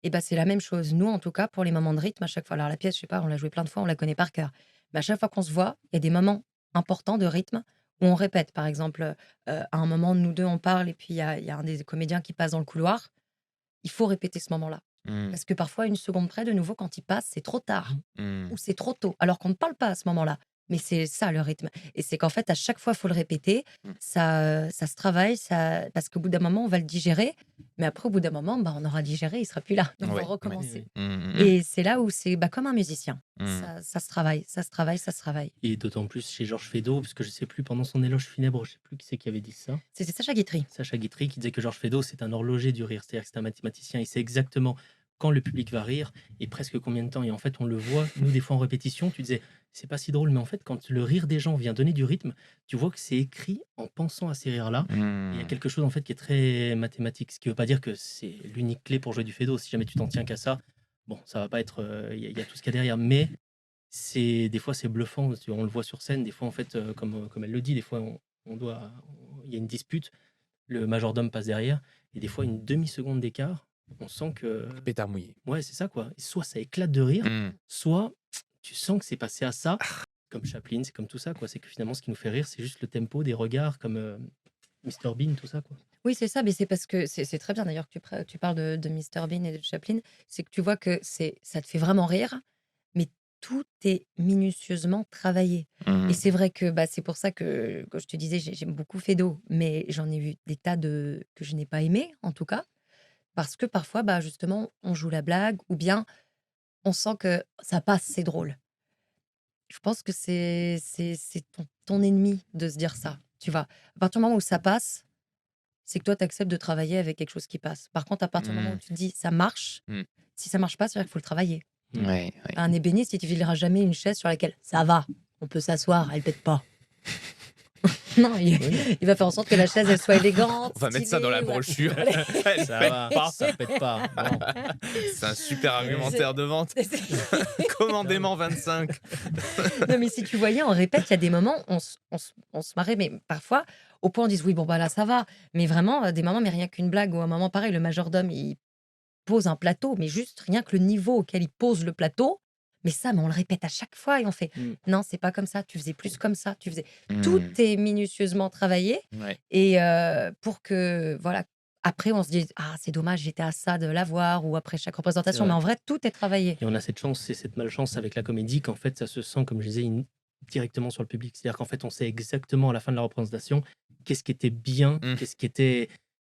Et bah, c'est la même chose. Nous, en tout cas, pour les moments de rythme, à chaque fois alors la pièce, je sais pas, on l'a jouée plein de fois, on la connaît par cœur. Mais à chaque fois qu'on se voit, il y a des moments importants de rythme où on répète. Par exemple, à un moment, nous 2 on parle et puis il y a un des comédiens qui passe dans le couloir. Il faut répéter ce moment-là. Mmh. Parce que parfois, une seconde près, de nouveau, quand il passe, c'est trop tard Mmh. ou c'est trop tôt, alors qu'on ne parle pas à ce moment-là. Mais c'est ça le rythme. Et c'est qu'en fait, à chaque fois, il faut le répéter. Mmh. Ça se travaille, parce qu'au bout d'un moment, on va le digérer. Mais après, au bout d'un moment, bah, on aura digéré, il sera plus là. Donc, il faut Ouais. Oui, recommencer. oui. Mmh, mmh mh. Et c'est là où c'est bah, comme un musicien. Mmh. Ça se travaille, ça se travaille, ça se travaille. Et d'autant plus chez Georges Feydeau, parce que je sais plus, pendant son éloge funèbre, je sais plus qui c'est qui avait dit ça. C'était Sacha Guitry. Sacha Guitry qui disait que Georges Feydeau, c'est un horloger du rire. C'est-à-dire que c'est un mathématicien. Il sait exactement quand le public va rire et presque combien de temps. Et en fait, on le voit, nous, des fois en répétition, tu disais, c'est pas si drôle, mais en fait, quand le rire des gens vient donner du rythme, tu vois que c'est écrit en pensant à ces rires-là. Et il y a Mmh. quelque chose, en fait, qui est très mathématique. Ce qui veut pas dire que c'est l'unique clé pour jouer du Feydeau. Si jamais tu t'en tiens qu'à ça, bon, ça va pas être. Il y a tout ce qu'il y a derrière. Mais des fois, c'est bluffant. On le voit sur scène. Des fois, en fait, comme elle le dit, des fois, il y a une dispute, le majordome passe derrière, et des fois, une demi-seconde d'écart, on sent que, Pétard mouillé. ouais, c'est ça, quoi. Soit ça éclate de rire, Mmh. soit tu sens que c'est passé à ça, comme Chaplin, c'est comme tout ça, quoi. C'est que finalement, ce qui nous fait rire, c'est juste le tempo des regards, comme Mr Bean, tout ça, quoi. Oui, c'est ça, mais c'est parce que c'est très bien d'ailleurs que tu parles de Mr Bean et de Chaplin. C'est que tu vois que ça te fait vraiment rire, mais tout est minutieusement travaillé. Et Mmh. c'est vrai que bah, c'est pour ça que je te disais, j'aime beaucoup Feydeau, mais j'en ai vu des tas que je n'ai pas aimé, en tout cas, parce que parfois, bah, justement, on joue la blague ou bien on sent que ça passe, c'est drôle. Je pense que c'est ton ennemi de se dire ça, tu vois. À partir du moment où ça passe, c'est que toi, tu acceptes de travailler avec quelque chose qui passe. Par contre, à partir du moment où Mmh. tu te dis: «Ça marche», Mmh. si ça marche pas, c'est-à-dire qu'il faut le travailler. Mm. Ouais, ouais. Un ébéniste, il te filera jamais une chaise sur laquelle: «Ça va, on peut s'asseoir, elle pète pas». Non, il Oui, il va faire en sorte que la chaise, elle soit élégante, On va mettre ça dans la stylée, ouais. brochure. Voilà. Elle ça pète va, pas. ça pète pas. Bon. C'est un super Ouais. argumentaire de vente. Commandément 25. Non, mais si tu voyais, on répète, il y a des moments, on se marrait, mais parfois, au point, on dise: «Oui, bon, bah, là, ça va». Mais vraiment, des moments, mais rien qu'une blague ou un moment pareil, le majordome, il pose un plateau, mais juste rien que le niveau auquel il pose le plateau, mais on le répète à chaque fois et on fait: Mm. «Non, c'est pas comme ça, tu faisais plus comme ça, tu faisais». Tout Mmh. est minutieusement travaillé Ouais. et pour que, voilà, après on se dise: «Ah, c'est dommage, j'étais à ça de l'avoir» ou après chaque C'est représentation, mais vrai. en vrai, tout est travaillé. Et on a cette chance et cette malchance avec la comédie qu'en fait, ça se sent, comme je disais, directement sur le public. C'est-à-dire qu'en fait, on sait exactement à la fin de la représentation qu'est-ce qui était bien, Mmh. qu'est-ce qui était.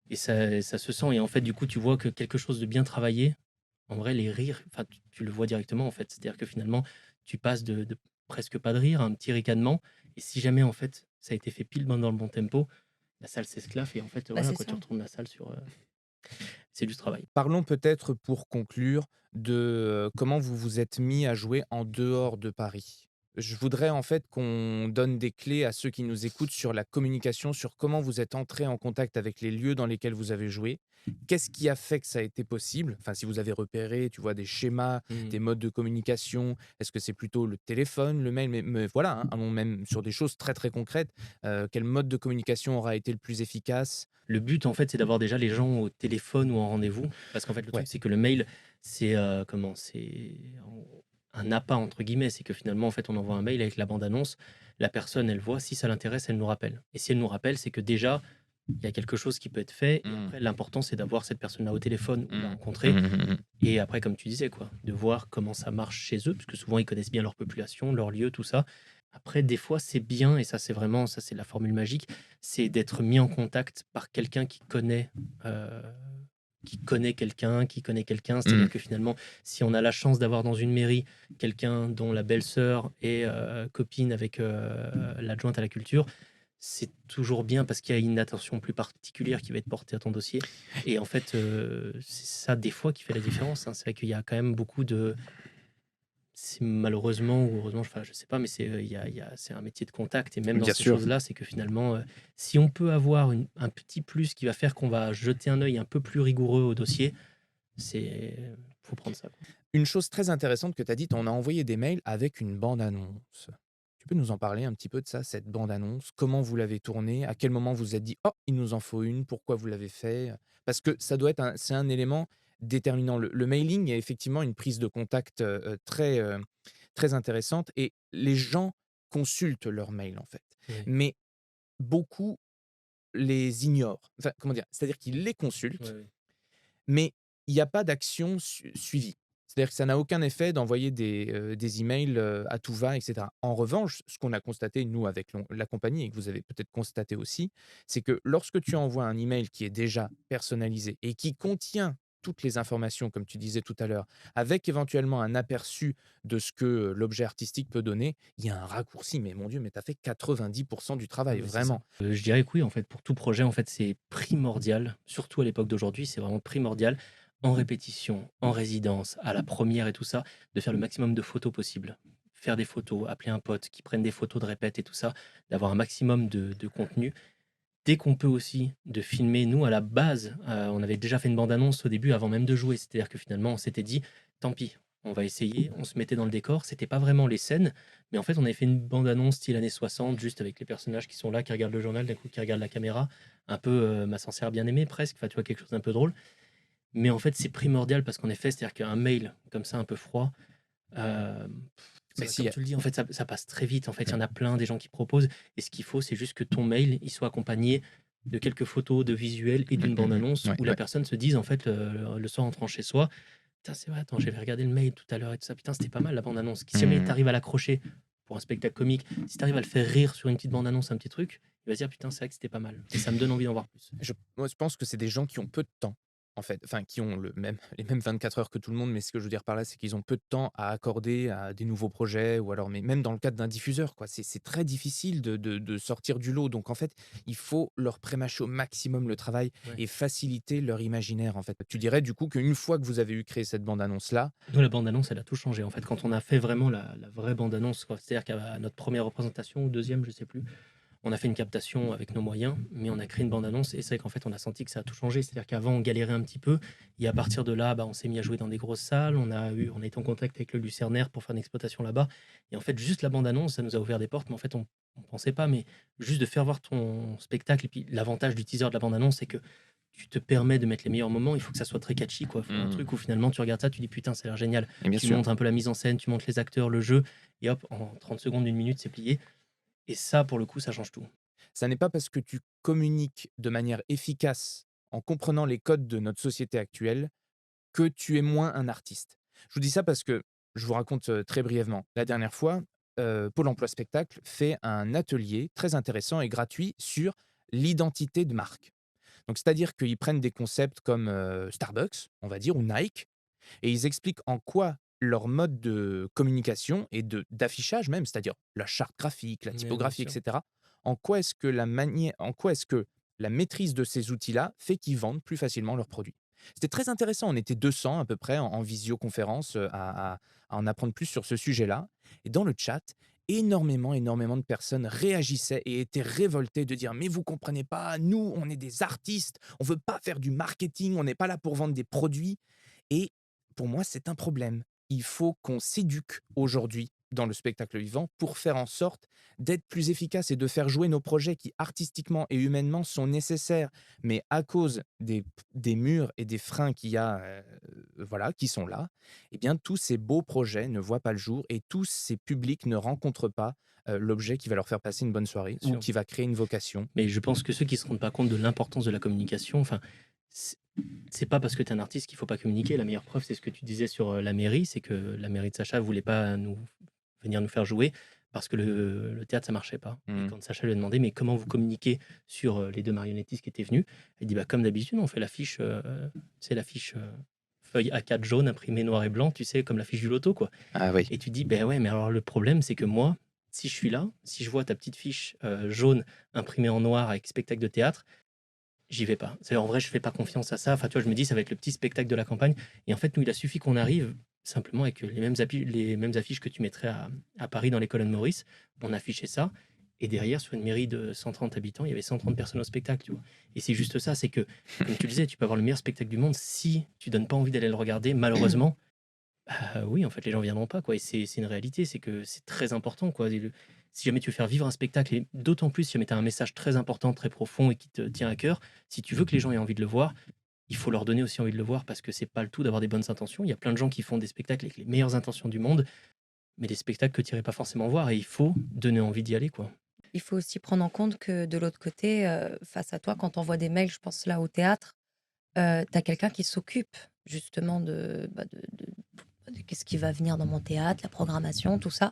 Et ça se sent. Et en fait, du coup, tu vois que quelque chose de bien travaillé, en vrai, les rires, enfin, tu le vois directement, en fait. C'est-à-dire que finalement, tu passes de presque pas de rire à un petit ricanement. Et si jamais, en fait, ça a été fait pile dans le bon tempo, la salle s'esclaffe. Et en fait, Bah, voilà, c'est quoi, tu ça. retournes la salle sur. C'est du travail. Parlons peut-être pour conclure de, comment vous vous êtes mis à jouer en dehors de Paris. Je voudrais en fait qu'on donne des clés à ceux qui nous écoutent sur la communication, sur comment vous êtes entrés en contact avec les lieux dans lesquels vous avez joué. Qu'est-ce qui a fait que ça a été possible? Enfin, si vous avez repéré, tu vois, des schémas, Mm. des modes de communication, est-ce que c'est plutôt le téléphone, le mail? Mais voilà, hein, allons même sur des choses très, très concrètes. Quel mode de communication aura été le plus efficace? Le but, en fait, c'est d'avoir déjà les gens au téléphone ou en rendez-vous. Parce qu'en fait, le truc, Ouais. c'est que le mail, c'est comment? C'est un «appât» entre guillemets. C'est que finalement, en fait, on envoie un mail avec la bande annonce, la personne, elle voit, si ça l'intéresse, elle nous rappelle et si elle nous rappelle, c'est que déjà, il y a quelque chose qui peut être fait et Mmh. après l'important, c'est d'avoir cette personne-là au téléphone ou la Mmh. rencontrer Mmh mh, mmh. et après, comme tu disais, quoi, de voir comment ça marche chez eux, parce que souvent, ils connaissent bien leur population, leur lieu, tout ça. Après, des fois, c'est bien, et ça, c'est vraiment, ça, c'est la formule magique, c'est d'être mis en contact par quelqu'un qui connaît quelqu'un. C'est-à-dire Mmh. que finalement, si on a la chance d'avoir dans une mairie quelqu'un dont la belle-sœur est copine avec l'adjointe à la culture, c'est toujours bien parce qu'il y a une attention plus particulière qui va être portée à ton dossier. Et en fait, c'est ça des fois qui fait la différence, hein. C'est vrai qu'il y a quand même beaucoup de... C'est malheureusement ou heureusement, enfin, je sais pas, mais c'est un métier de contact. Et même dans Bien ces sûr. choses-là, c'est que finalement, si on peut avoir un petit plus qui va faire qu'on va jeter un œil un peu plus rigoureux au dossier, c'est faut prendre ça, quoi. Une chose très intéressante que tu as dite, on a envoyé des mails avec une bande annonce. Tu peux nous en parler un petit peu de ça, cette bande annonce? Comment vous l'avez tournée? À quel moment vous vous êtes dit: «Oh, il nous en faut une», pourquoi vous l'avez fait? Parce que ça doit être c'est un élément déterminant. Le mailing est effectivement une prise de contact, très intéressante et les gens consultent leurs mails, en fait. Ouais, Mais beaucoup les ignorent. Enfin, comment dire? C'est-à-dire qu'ils les ouais, consultent, ouais. mais il y a pas d'action suivie. C'est-à-dire que ça n'a aucun effet d'envoyer des emails, à tout va et cetera. En revanche, ce qu'on a constaté, nous, avec la compagnie et que vous avez peut-être constaté aussi, c'est que lorsque tu envoies un email qui est déjà personnalisé et qui contient toutes les informations, comme tu disais tout à l'heure, avec éventuellement un aperçu de ce que, l'objet artistique peut donner, il y a un raccourci. Mais mon Dieu, mais tu as fait 90 du Ouais, travail, ouais, c'est ça. vraiment. Je dirais que oui, en fait, pour tout projet, en fait, c'est primordial, surtout à l'époque d'aujourd'hui, c'est vraiment primordial, en répétition, en résidence, à la première et tout ça, de faire le maximum de photos possible. Faire des photos, appeler un pote qui prenne des photos de répète et tout ça, d'avoir un maximum de contenu. Dès qu'on peut aussi, de filmer. Nous, à la base, on avait déjà fait une bande-annonce au début avant même de jouer. C'est-à-dire que finalement, on s'était dit: «Tant pis, on va essayer». On se mettait dans le décor. C'était pas vraiment les scènes, mais en fait, on avait fait une bande-annonce style années 60, juste avec les personnages qui sont là, qui regardent le journal, d'un coup qui regardent la caméra. Un peu, Ma sorcière bien-aimée presque, enfin, tu vois? Quelque chose d'un peu drôle. Mais en fait, c'est primordial parce qu'en effet, c'est-à-dire qu'un mail comme ça, un peu froid, hem, Mais comme si, tu le dis, en fait, ça passe très vite. En fait, il y mmh, en a plein des gens qui proposent et ce qu'il faut, c'est juste que ton mail, il soit accompagné de quelques photos, de visuels et mmh, d'une mmh bande mh. annonce Ouais, où la ouais. personne se dise, en fait, le soir en rentrant chez soi: «Putain, c'est vrai, attends, j'avais regardé le mail tout à l'heure et tout ça. Putain, c'était pas mal la bande annonce». Si jamais tu Mmh. arrives à l'accrocher pour un spectacle comique, si tu arrives à le faire rire sur une petite bande annonce, un petit truc, il va se dire: «Putain, c'est vrai que c'était pas mal» et ça me donne envie d'en voir plus. Moi, je pense que c'est des gens qui ont peu de temps, en fait, enfin qui ont les mêmes 24 heures que tout le monde, mais ce que je veux dire par là, c'est qu'ils ont peu de temps à accorder à des nouveaux projets ou alors mais même dans le cadre d'un diffuseur, quoi. C'est très difficile de sortir du lot, donc en fait, il faut leur prémâcher au maximum le travail Ouais. et faciliter leur imaginaire, en fait. Tu dirais du coup qu'une fois que vous avez eu créé cette bande annonce-là, Nous, la bande annonce, elle a tout changé, en fait, quand on a fait vraiment la vraie bande annonce, quoi. C'est-à-dire qu'à notre première représentation ou deuxième, je sais plus, on a fait une captation avec nos moyens, mais on a créé une bande-annonce et c'est vrai qu'en fait, on a senti que ça a tout changé. C'est-à-dire qu'avant, on galérait un petit peu et à partir de là, bah, on s'est mis à jouer dans des grosses salles. On a été en contact avec le Lucernaire pour faire une exploitation là-bas. Et en fait, juste la bande-annonce, ça nous a ouvert des portes, mais en fait, on pensait pas. Mais juste de faire voir ton spectacle, et puis l'avantage du teaser de la bande-annonce, c'est que tu te permets de mettre les meilleurs moments. Il faut que ça soit très catchy, quoi. Il faut un mmh, truc où finalement, tu regardes ça, tu dis putain, ça a l'air génial. et bien Tu sûr. montres un peu la mise en scène, tu montres les acteurs, le jeu, et hop, en 30 secondes, une minute, c'est plié. Et ça, pour le coup, ça change tout. Ça n'est pas parce que tu communiques de manière efficace en comprenant les codes de notre société actuelle que tu es moins un artiste. Je vous dis ça parce que je vous raconte, très brièvement. La dernière fois, Pôle emploi spectacle fait un atelier très intéressant et gratuit sur l'identité de marque. Donc c'est-à-dire qu'ils prennent des concepts comme, Starbucks, on va dire, ou Nike et ils expliquent en quoi leur mode de communication et d'affichage même, c'est-à-dire la charte graphique, la Mais bien typographie et sûr. cetera, en quoi est-ce que la maîtrise de ces outils-là fait qu'ils vendent plus facilement leurs produits. C'était très intéressant, on était 200 à peu près en visioconférence, à en apprendre plus sur ce sujet-là et dans le chat, énormément de personnes réagissaient et étaient révoltées de dire: «Mais vous comprenez pas, nous, on est des artistes, on veut pas faire du marketing, on n'est pas là pour vendre des produits» et pour moi, c'est un problème. Il faut qu'on s'éduque aujourd'hui dans le spectacle vivant pour faire en sorte d'être plus efficace et de faire jouer nos projets qui artistiquement et humainement sont nécessaires. Mais à cause des murs et des freins qu'il y a, voilà, qui sont là, eh bien tous ces beaux projets ne voient pas le jour et tous ces publics ne rencontrent pas, l'objet qui va leur faire passer une bonne soirée Bien ou sûr. qui va créer une vocation. Mais je pense que ceux qui se rendent pas compte de l'importance de la communication, enfin, c'est c'est pas parce que tu es un artiste qu'il faut pas communiquer. La meilleure preuve, c'est ce que tu disais sur, la mairie, c'est que la mairie de Sacha voulait pas venir nous faire jouer parce que le théâtre, ça marchait pas et Mmh. quand Sacha lui a demandé: «Mais comment vous communiquez sur, les 2 marionnettistes qui étaient venus?» Elle dit: «Bah, comme d'habitude, on fait l'affiche, tu sais l'affiche, feuille A4 jaune imprimée noir et blanc, tu sais, comme l'affiche du loto, quoi». Ah oui. Et tu dis: «Beh, ouais, mais alors le problème, c'est que moi, si je suis là, si je vois ta petite fiche, jaune imprimée en noir avec spectacle de théâtre, j'y vais pas. C'est en vrai, je fais pas confiance à ça. Enfin, tu vois, je me dis: «Ça va être le petit spectacle de la campagne» et en fait, nous, il a suffi qu'on arrive simplement avec les mêmes affiches que tu mettrais à Paris dans les colonnes Maurice. On affichait ça et derrière, sur une mairie de 130 habitants, il y avait 130 personnes au spectacle, tu vois? Et c'est juste ça, c'est que, comme tu le disais, tu peux avoir le meilleur spectacle du monde, si tu donnes pas envie d'aller le regarder, malheureusement, oui, en fait, les gens viendront pas, quoi et c'est une réalité, c'est que c'est très important, quoi et le si jamais tu veux faire vivre un spectacle et d'autant plus si jamais tu as un message très important, très profond et qui te tient à cœur, si tu veux que les gens aient envie de le voir, il faut leur donner aussi envie de le voir parce que c'est pas le tout d'avoir des bonnes intentions. Il y a plein de gens qui font des spectacles avec les meilleures intentions du monde, mais des spectacles que tu irais pas forcément voir et il faut donner envie d'y aller, quoi. Il faut aussi prendre en compte que de l'autre côté, face à toi, quand tu envoies des mails, je pense là au théâtre, tu as quelqu'un qui s'occupe justement de qu'est-ce qui va venir dans mon théâtre, la programmation, tout ça.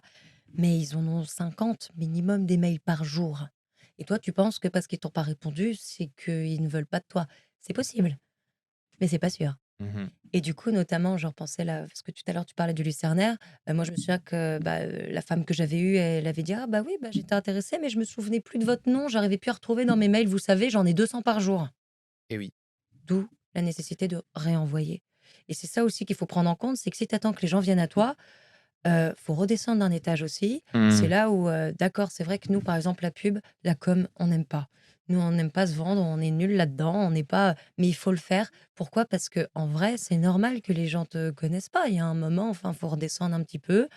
Mais ils en ont 50 minimum des mails par jour. Et toi, tu penses que parce qu'ils t'ont pas répondu, c'est qu'ils ne veulent pas de toi. C'est possible, mais c'est pas sûr. Mmh. Et du coup, notamment, je repensais là, parce que tout à l'heure, tu parlais du Lucernaire. Moi, je me souviens que la femme que j'avais eue, elle avait dit: «Ah bah oui, bah, j'étais intéressée, mais je me souvenais plus de votre nom, j'arrivais plus à retrouver dans mes mails, vous savez, j'en ai 200 par jour». Et oui. D'où la nécessité de réenvoyer. Et c'est ça aussi qu'il faut prendre en compte, c'est que si tu attends que les gens viennent à toi, faut redescendre d'un étage aussi. C'est Mmh. là où, d'accord, c'est vrai que nous, par exemple, la pub, la com, on n'aime pas. Nous, on n'aime pas se vendre, on est nuls là-dedans, on n'est pas mais il faut le faire. Pourquoi? Parce que en vrai, c'est normal que les gens te connaissent pas. Il y a un moment, enfin, faut redescendre un petit peu.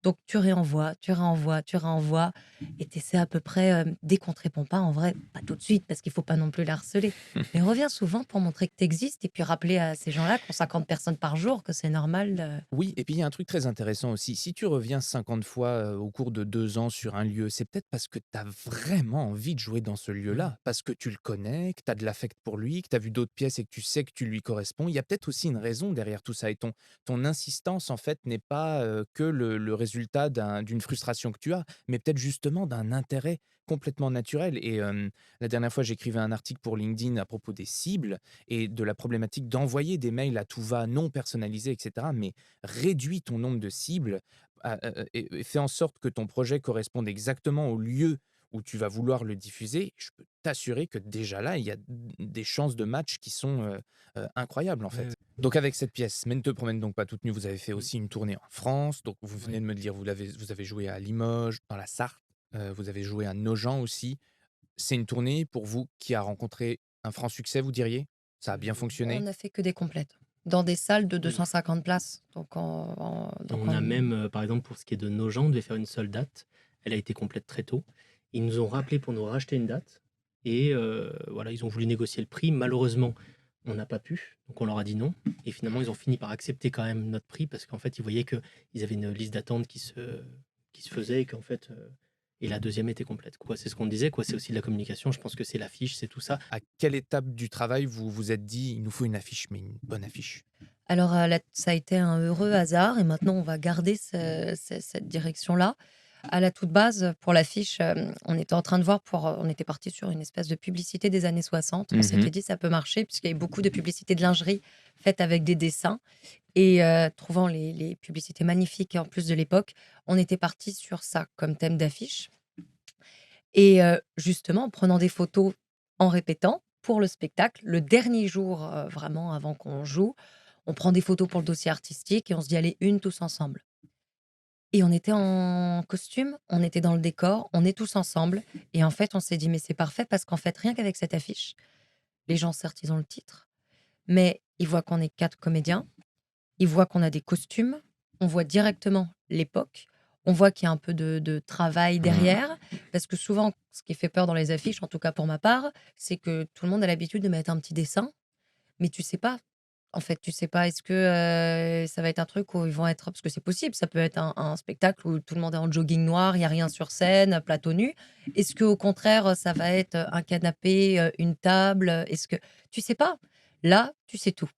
Donc tu réenvoies, tu réenvoies, tu réenvoies et tu essaies à peu près, dès qu'on te répond pas, en vrai, pas tout de suite parce qu'il faut pas non plus la harceler, mais reviens souvent pour montrer que tu existes et puis rappeler à ces gens-là qui ont 50 personnes par jour que c'est normal, Oui, et puis il y a un truc très intéressant aussi. Si tu reviens 50 fois, au cours de 2 ans sur un lieu, c'est peut-être parce que tu as vraiment envie de jouer dans ce Mmh. lieu-là, parce que tu le connais, que tu as de l'affect pour lui, que tu as vu d'autres pièces et que tu sais que tu lui corresponds. Il y a peut-être aussi une raison derrière tout ça et ton insistance, en fait, n'est pas, que le résultat d'une frustration que tu as, mais peut-être justement d'un intérêt complètement naturel et la dernière fois, j'écrivais un article pour LinkedIn à propos des cibles et de la problématique d'envoyer des mails à tout va, non personnalisés et cetera, mais réduis ton nombre de cibles et fais en sorte que ton projet corresponde exactement au lieu où tu vas vouloir le diffuser. Je peux t'assurer que déjà là, il y a des chances de match qui sont, incroyables, en Ouais, fait. Donc avec cette pièce, «Mais ne te promène donc pas toute nue», vous avez fait mmh, aussi une tournée en France. Donc vous venez ouais. de me le dire, vous avez joué à Limoges, dans la Sarthe, vous avez joué à Nogent aussi. C'est une tournée pour vous qui a rencontré un franc succès, vous diriez? Ça a bien on fonctionné? n'a fait que des complètes, dans des salles de Oui. 250 places. Donc On a même, par exemple, pour ce qui est de Nogent, on devait faire une seule date. Elle a été complète très tôt. Ils nous ont rappelé pour nous racheter une date et voilà, ils ont voulu négocier le prix. Malheureusement, on n'a pas pu, donc on leur a dit non et finalement, ils ont fini par accepter quand même notre prix parce qu'en fait, ils voyaient qu'ils avaient une liste d'attente qui se faisait et qu'en fait, et la deuxième était complète, quoi. C'est ce qu'on disait, quoi. C'est aussi de la communication. Je pense que c'est l'affiche, c'est tout ça. À quelle étape du travail vous vous êtes dit: «Il nous faut une affiche, mais une bonne affiche»? alors, ça a été un heureux hasard et maintenant on va garder cette direction-là. À la toute base, pour l'affiche, on était en train de voir on était parti sur une espèce de publicité des années 60. On Mmh. s'était dit: «Ça peut marcher» puisqu'il y avait beaucoup de publicités de lingerie faites avec des dessins et trouvant les publicités magnifiques et en plus de l'époque, on était parti sur ça comme thème d'affiche et justement en prenant des photos, en répétant pour le spectacle, le dernier jour, vraiment avant qu'on joue, on prend des photos pour le dossier artistique et on se dit: «Allez, une tous ensemble». Et on était en costume, on était dans le décor, on est tous ensemble et en fait, on s'est dit: «Mais c'est parfait» parce qu'en fait, rien qu'avec cette affiche, les gens certes, ils ont le titre, mais ils voient qu'on est 4 comédiens, ils voient qu'on a des costumes, on voit directement l'époque, On voit qu'il y a un peu de travail Mmh. derrière, parce que souvent, ce qui fait peur dans les affiches, en tout cas pour ma part, c'est que tout le monde a l'habitude de mettre un petit dessin, mais tu sais pas. En fait, tu sais pas, est-ce que, ça va être un truc où ils vont être parce que c'est possible, ça peut être un spectacle où tout le monde est en jogging noir, il y a rien sur scène, plateau nu. Est-ce qu'au contraire, ça va être, un canapé, une table, est-ce que tu sais pas. Là, tu sais tout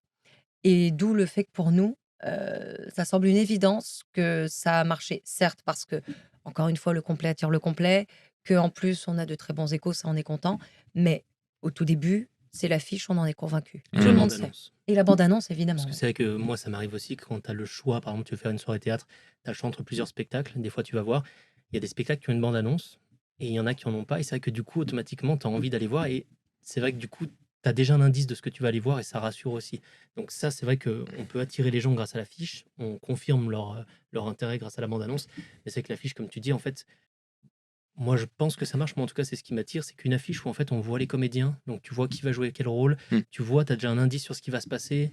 et d'où le fait que pour nous, ça semble une évidence que ça a marché. Certes, parce que encore une fois, le complet attire le complet, qu'en plus on a de très bons échos, ça on est content, mais au tout début, c'est l'affiche, on en est convaincu. Et Tout la le Mmh. monde sait bande-annonce. et la bande annonce Parce évidemment, que ouais. c'est vrai que moi, ça m'arrive aussi quand tu as le choix, par exemple, tu veux faire une soirée théâtre, tu as le choix entre plusieurs spectacles. Des fois, tu vas voir, il y a des spectacles qui ont une bande-annonce et il y en a qui en ont pas. Et c'est vrai que du coup, automatiquement, tu as envie d'aller voir. Et c'est vrai que du coup, tu as déjà un indice de ce que tu vas aller voir et ça rassure aussi. Donc ça, c'est vrai qu'on peut attirer les gens grâce à l'affiche. On confirme leur intérêt grâce à la bande-annonce. Mais c'est que l'affiche, comme tu dis, en fait, moi, je pense que ça marche. Moi, en tout cas, c'est ce qui m'attire. C'est qu'une affiche où en fait, on voit les comédiens. Donc tu vois qui va jouer quel rôle. Mmh. Tu vois, tu as déjà un indice sur ce qui va se passer.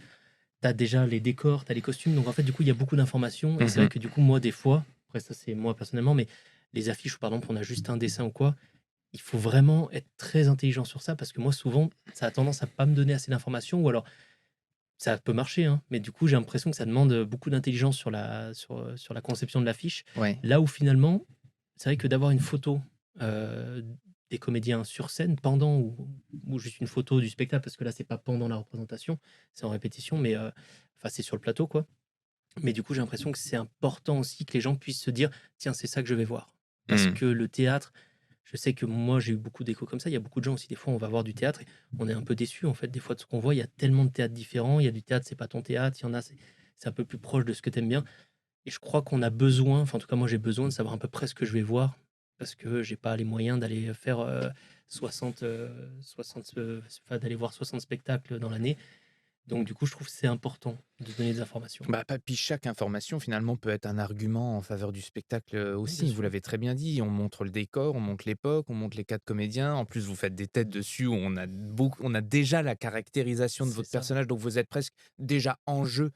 Tu as déjà les décors, tu as les costumes, donc en fait, du coup, il y a beaucoup d'informations et c'est vrai Mmh. que du coup, moi, des fois, après ça, c'est moi personnellement, mais les affiches où, par exemple, on a juste un dessin ou quoi, il faut vraiment être très intelligent sur ça parce que moi, souvent, ça a tendance à pas me donner assez d'informations ou alors ça peut marcher, hein, mais du coup, j'ai l'impression que ça demande, beaucoup d'intelligence sur la conception de l'affiche. Ouais. Là où finalement, c'est vrai que d'avoir une photo, heu, des comédiens sur scène pendant ou juste une photo du spectacle, parce que là, c'est pas pendant la représentation, c'est en répétition, mais enfin, c'est sur le plateau, quoi. Mais du coup, j'ai l'impression que c'est important aussi que les gens puissent se dire: «Tiens, c'est ça que je vais voir». Parce Mmh. que le théâtre, je sais que moi, j'ai eu beaucoup d'échos comme ça. Il y a beaucoup de gens aussi, des fois, on va voir du théâtre et on est un peu déçu en fait, des fois, de ce qu'on voit. Il y a tellement de théâtres différents. Il y a du théâtre, c'est pas ton théâtre. Il y en a, c'est un peu plus proche de ce que tu aimes bien et je crois qu'on a besoin, enfin, en tout cas, moi, j'ai besoin de savoir à peu près ce que je vais voir parce que j'ai pas les moyens d'aller faire, 60, 60, enfin, d'aller voir 60 spectacles dans l'année. Donc du coup, je trouve que c'est important de donner des informations. Bah, puis chaque information finalement peut être un argument en faveur du spectacle, Oui, bien aussi. Vous sûr. l'avez très bien dit, on montre le décor, on montre l'époque, on montre les 4 comédiens. En plus, vous faites des têtes dessus où on a déjà la caractérisation de C'est votre ça. personnage, donc vous êtes presque déjà en jeu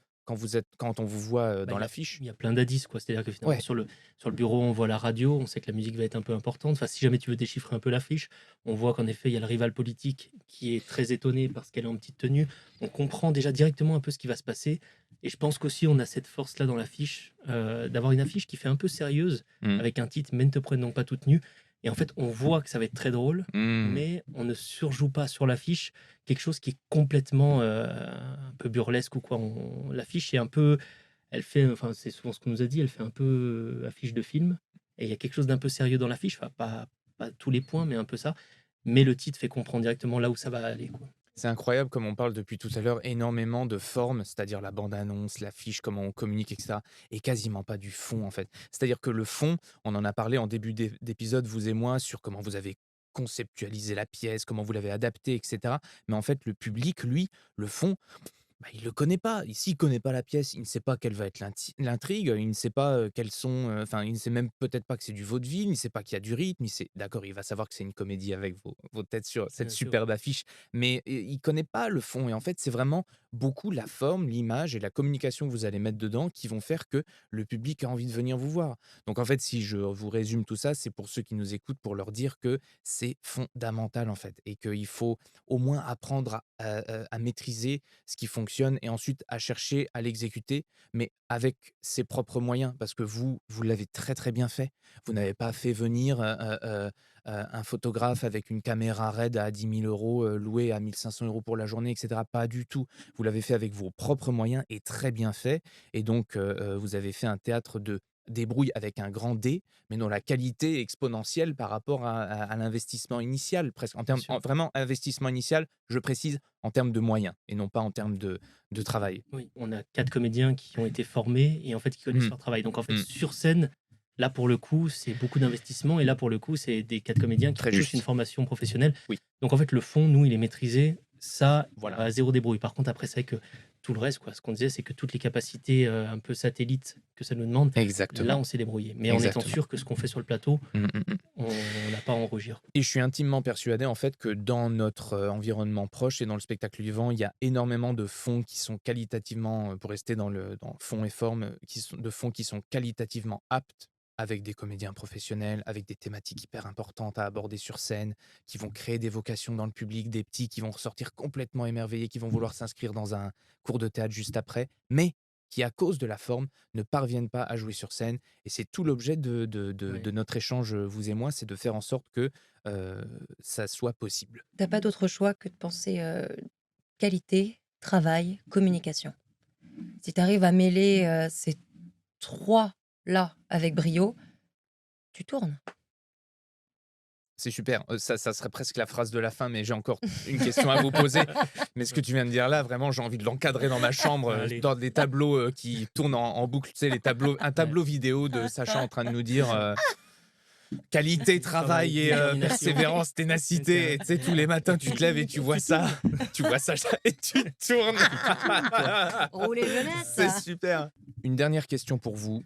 quand on vous voit, Bah, dans l'affiche. il y a plein d'indices, quoi. C'est-à-dire que finalement, Ouais. sur le bureau, on voit la radio, on sait que la musique va être un peu importante. Enfin, si jamais tu veux déchiffrer un peu l'affiche, on voit qu'en effet, il y a le rival politique qui est très étonné parce qu'elle est en petite tenue. On comprend déjà directement un peu ce qui va se passer. Et je pense qu'aussi, on a cette force-là dans l'affiche, d'avoir une affiche qui fait un peu sérieuse, Mmh. avec un titre «Mais ne te prenne donc pas toute nue». Et en fait, on voit que ça va être très drôle, Mmh. mais on ne surjoue pas sur l'affiche quelque chose qui est complètement un peu burlesque ou quoi. L'affiche est un peu elle fait enfin, c'est souvent ce qu'on nous a dit, elle fait un peu, affiche de film et il y a quelque chose d'un peu sérieux dans l'affiche, enfin pas tous les points, mais un peu ça. Mais le titre fait comprendre directement là où ça va aller, quoi. C'est incroyable comme on parle depuis tout à l'heure énormément de formes, c'est-à-dire la bande-annonce, l'affiche, comment on communique, et cetera, et quasiment pas du fond, en fait. C'est-à-dire que le fond, on en a parlé en début d'épisode, vous et moi, sur comment vous avez conceptualisé la pièce, comment vous l'avez adaptée, et cetera. Mais en fait, le public, lui, le fond, bah, il le connaît pas. S'il connaît pas la pièce, il ne sait pas quelle va être l'intrigue, il ne sait pas, quels sont, enfin, il ne sait même peut-être pas que c'est du vaudeville, il ne sait pas qu'il y a du rythme, d'accord, il va savoir que c'est une comédie avec vos têtes sur cette Bien sûr. superbe affiche, mais il connaît pas le fond et en fait, c'est vraiment beaucoup la forme, l'image et la communication que vous allez mettre dedans qui vont faire que le public a envie de venir vous voir. Donc en fait, si je vous résume tout ça, c'est pour ceux qui nous écoutent pour leur dire que c'est fondamental, en fait, et qu'il faut au moins apprendre à maîtriser ce qui fonctionne et ensuite à chercher à l'exécuter, mais avec ses propres moyens. Parce que vous l'avez très, très bien fait. Vous n'avez pas fait venir, un photographe avec une caméra RED à 10 000 €, loué à 1 500 € pour la journée, et cetera. Pas du tout. Vous l'avez fait avec vos propres moyens et très bien fait et donc vous avez fait un théâtre de débrouille avec un grand D, mais dont la qualité est exponentielle par rapport à l'investissement initial, presque Bien sûr. vraiment investissement initial, je précise, en termes de moyens et non pas en termes de travail. Oui, on a 4 comédiens qui ont été formés et en fait, qui connaissent Mmh, leur travail. Donc en fait, mmh, sur scène, là, pour le coup, c'est beaucoup d'investissement et là, pour le coup, c'est des 4 comédiens qui ont très tous une juste. formation professionnelle. Oui, Donc en fait, le fond, nous, il est maîtrisé. Ça, il y voilà, a 0 débrouille. Par contre, après, c'est vrai que tout le reste, quoi, ce qu'on disait, c'est que toutes les capacités, un peu satellites que ça nous demande, là, exactement, on s'est débrouillé. Mais en étant exactement. sûr que ce qu'on fait sur le plateau, Mmh, mmh, mmh. on n'a pas à en rougir, quoi. Et je suis intimement persuadé, en fait, que dans notre, environnement proche et dans le spectacle vivant, il y a énormément de fonds qui sont qualitativement, pour rester dans fond et forme, qui sont qualitativement aptes avec des comédiens professionnels, avec des thématiques hyper importantes à aborder sur scène, qui vont créer des vocations dans le public, des petits qui vont ressortir complètement émerveillés, qui vont vouloir s'inscrire dans un cours de théâtre juste après, mais qui, à cause de la forme, ne parviennent pas à jouer sur scène. Et c'est tout l'objet Ouais. de notre échange, vous et moi, c'est de faire en sorte que ça soit possible. T'as pas d'autre choix que de penser qualité, travail, communication. Si tu arrives à mêler ces trois-là avec brio, tu tournes. C'est super. Ça serait presque la phrase de la fin, mais j'ai encore une question à vous poser. Mais ce que tu viens de dire là, vraiment, j'ai envie de l'encadrer dans ma chambre, Allez. dans des tableaux qui tournent en boucle. Tu sais, un Ouais. tableau vidéo de Sacha en train de nous dire qualité, travail et Détermination. persévérance, ténacité. Et tu sais, tous les matins, tu te lèves et tu vois ça. Tu vois Sacha et tu tournes. Rouler jeunesse. C'est super. Une dernière question pour vous.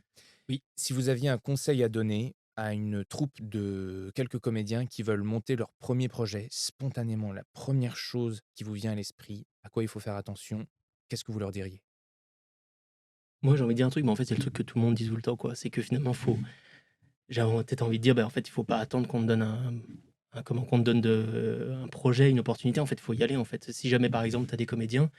Oui. Si vous aviez un conseil à donner à une troupe de quelques comédiens qui veulent monter leur premier projet, spontanément, la première chose qui vous vient à l'esprit, à quoi il faut faire attention, qu'est-ce que vous leur diriez? Moi, j'ai envie de dire un truc, mais en fait, c'est le truc que tout le monde dit tout le temps, quoi. C'est que finalement, j'avais peut-être envie de dire, en fait, il faut pas attendre qu'on te donne comment qu'on te donne un projet, une opportunité. En fait, il faut y aller. En fait, si jamais, par exemple, tu as des comédiens,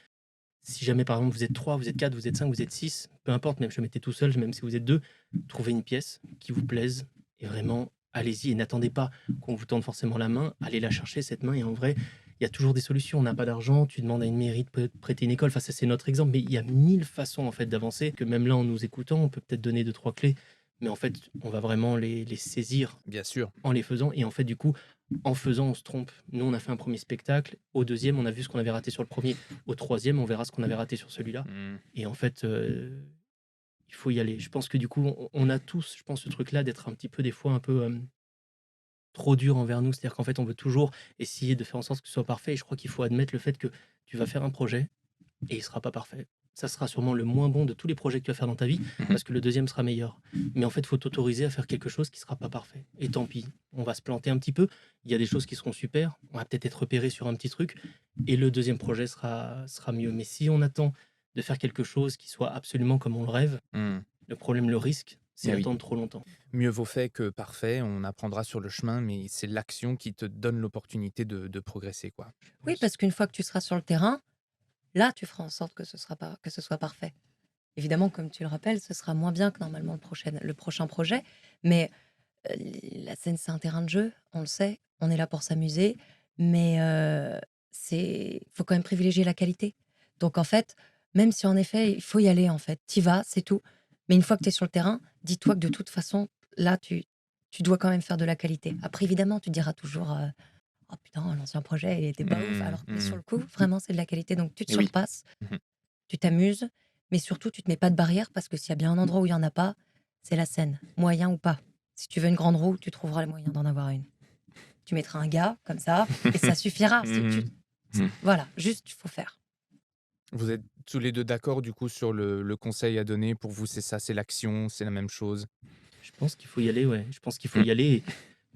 si jamais, par exemple, vous êtes 3, vous êtes 4, vous êtes 5, vous êtes 6, peu importe, même si jamais t'es tout seul, même si vous êtes 2, trouvez une pièce qui vous plaise et vraiment, allez-y et n'attendez pas qu'on vous tende forcément la main. Allez la chercher, cette main. Et en vrai, il y a toujours des solutions. On n'a pas d'argent, tu demandes à une mairie de prêter une école. Enfin, ça, c'est notre exemple. Mais il y a 1000 façons, en fait, d'avancer. Que même là, en nous écoutant, on peut peut-être donner 2, 3 clés. Mais en fait, on va vraiment les saisir Bien sûr. en les faisant. Et en fait, du coup, en faisant, on se trompe. Nous, on a fait un premier spectacle. Au deuxième, on a vu ce qu'on avait raté sur le premier. Au troisième, on verra ce qu'on avait raté sur celui-là. Mmh. Et en fait, il faut y aller. Je pense que du coup, on a tous, je pense, ce truc-là d'être un petit peu, des fois, un peu trop dur envers nous. C'est-à-dire qu'en fait, on veut toujours essayer de faire en sorte que ce soit parfait. Et je crois qu'il faut admettre le fait que tu vas faire un projet et il sera pas parfait. Ça sera sûrement le moins bon de tous les projets que tu vas faire dans ta vie, Mmh. parce que le deuxième sera meilleur. Mais en fait, il faut t'autoriser à faire quelque chose qui sera pas parfait. Et tant pis, on va se planter un petit peu. Il y a des choses qui seront super. On va peut-être être repéré sur un petit truc. Et le deuxième projet sera mieux. Mais si on attend de faire quelque chose qui soit absolument comme on le rêve, Mmh. le problème, le risque, c'est Eh oui. d'attendre trop longtemps. Mieux vaut fait que parfait, on apprendra sur le chemin, mais c'est l'action qui te donne l'opportunité de progresser, quoi. Je Oui, pense. parce qu'une fois que tu seras sur le terrain, là, tu feras en sorte que que ce soit parfait. Évidemment, comme tu le rappelles, ce sera moins bien que normalement le prochain projet, mais la scène, c'est un terrain de jeu, on le sait, on est là pour s'amuser, mais faut quand même privilégier la qualité. Donc en fait, même si en effet, il faut y aller, en fait, t'y vas, c'est tout. Mais une fois que tu es sur le terrain, dis-toi que de toute façon, là, tu dois quand même faire de la qualité. Après, évidemment, tu diras toujours oh putain, l'ancien projet, il était pas ouf. Mmh, Alors que sur mmh. le coup, vraiment, c'est de la qualité. Donc tu te Eh oui. surpasses, Mmh. tu t'amuses, mais surtout, tu te mets pas de barrière parce que s'il y a bien un endroit où il y en a pas, c'est la scène, moyen ou pas. Si tu veux une grande roue, tu trouveras les moyens d'en avoir une. Tu mettras un gars comme ça et ça suffira. Mmh. Mmh. Voilà, juste, il faut faire. Vous êtes tous les 2 d'accord, du coup, sur le conseil à donner? Pour vous, c'est ça, c'est l'action, c'est la même chose? Je pense qu'il faut y aller, ouais. Je pense qu'il faut Mmh. y aller. Et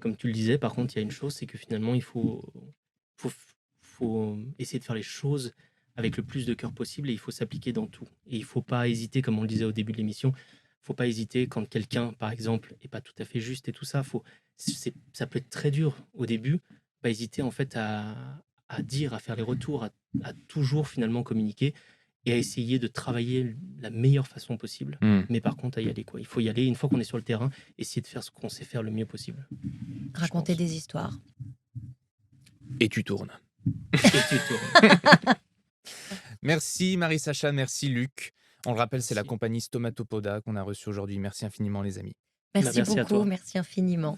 comme tu le disais, par contre, il y a une chose, c'est que finalement, faut, faut essayer de faire les choses avec le plus de cœur possible et il faut s'appliquer dans tout. Et il faut pas hésiter, comme on le disait au début de l'émission, faut pas hésiter quand quelqu'un, par exemple, est pas tout à fait juste et tout ça. Ça peut être très dur au début. Pas hésiter en fait à dire, à faire les retours, à toujours finalement communiquer et à essayer de travailler la meilleure façon possible. Mmh. Mais par contre, à y aller, quoi. Il faut y aller une fois qu'on est sur le terrain, essayer de faire ce qu'on sait faire le mieux possible. Raconter pense. des histoires. Et tu tournes. Et tu tournes. Merci Marie-Sacha, merci Luc. On le rappelle, c'est la Merci. compagnie Stomatopoda qu'on a reçue aujourd'hui. Merci infiniment les amis. Merci Merci à beaucoup, toi. merci infiniment.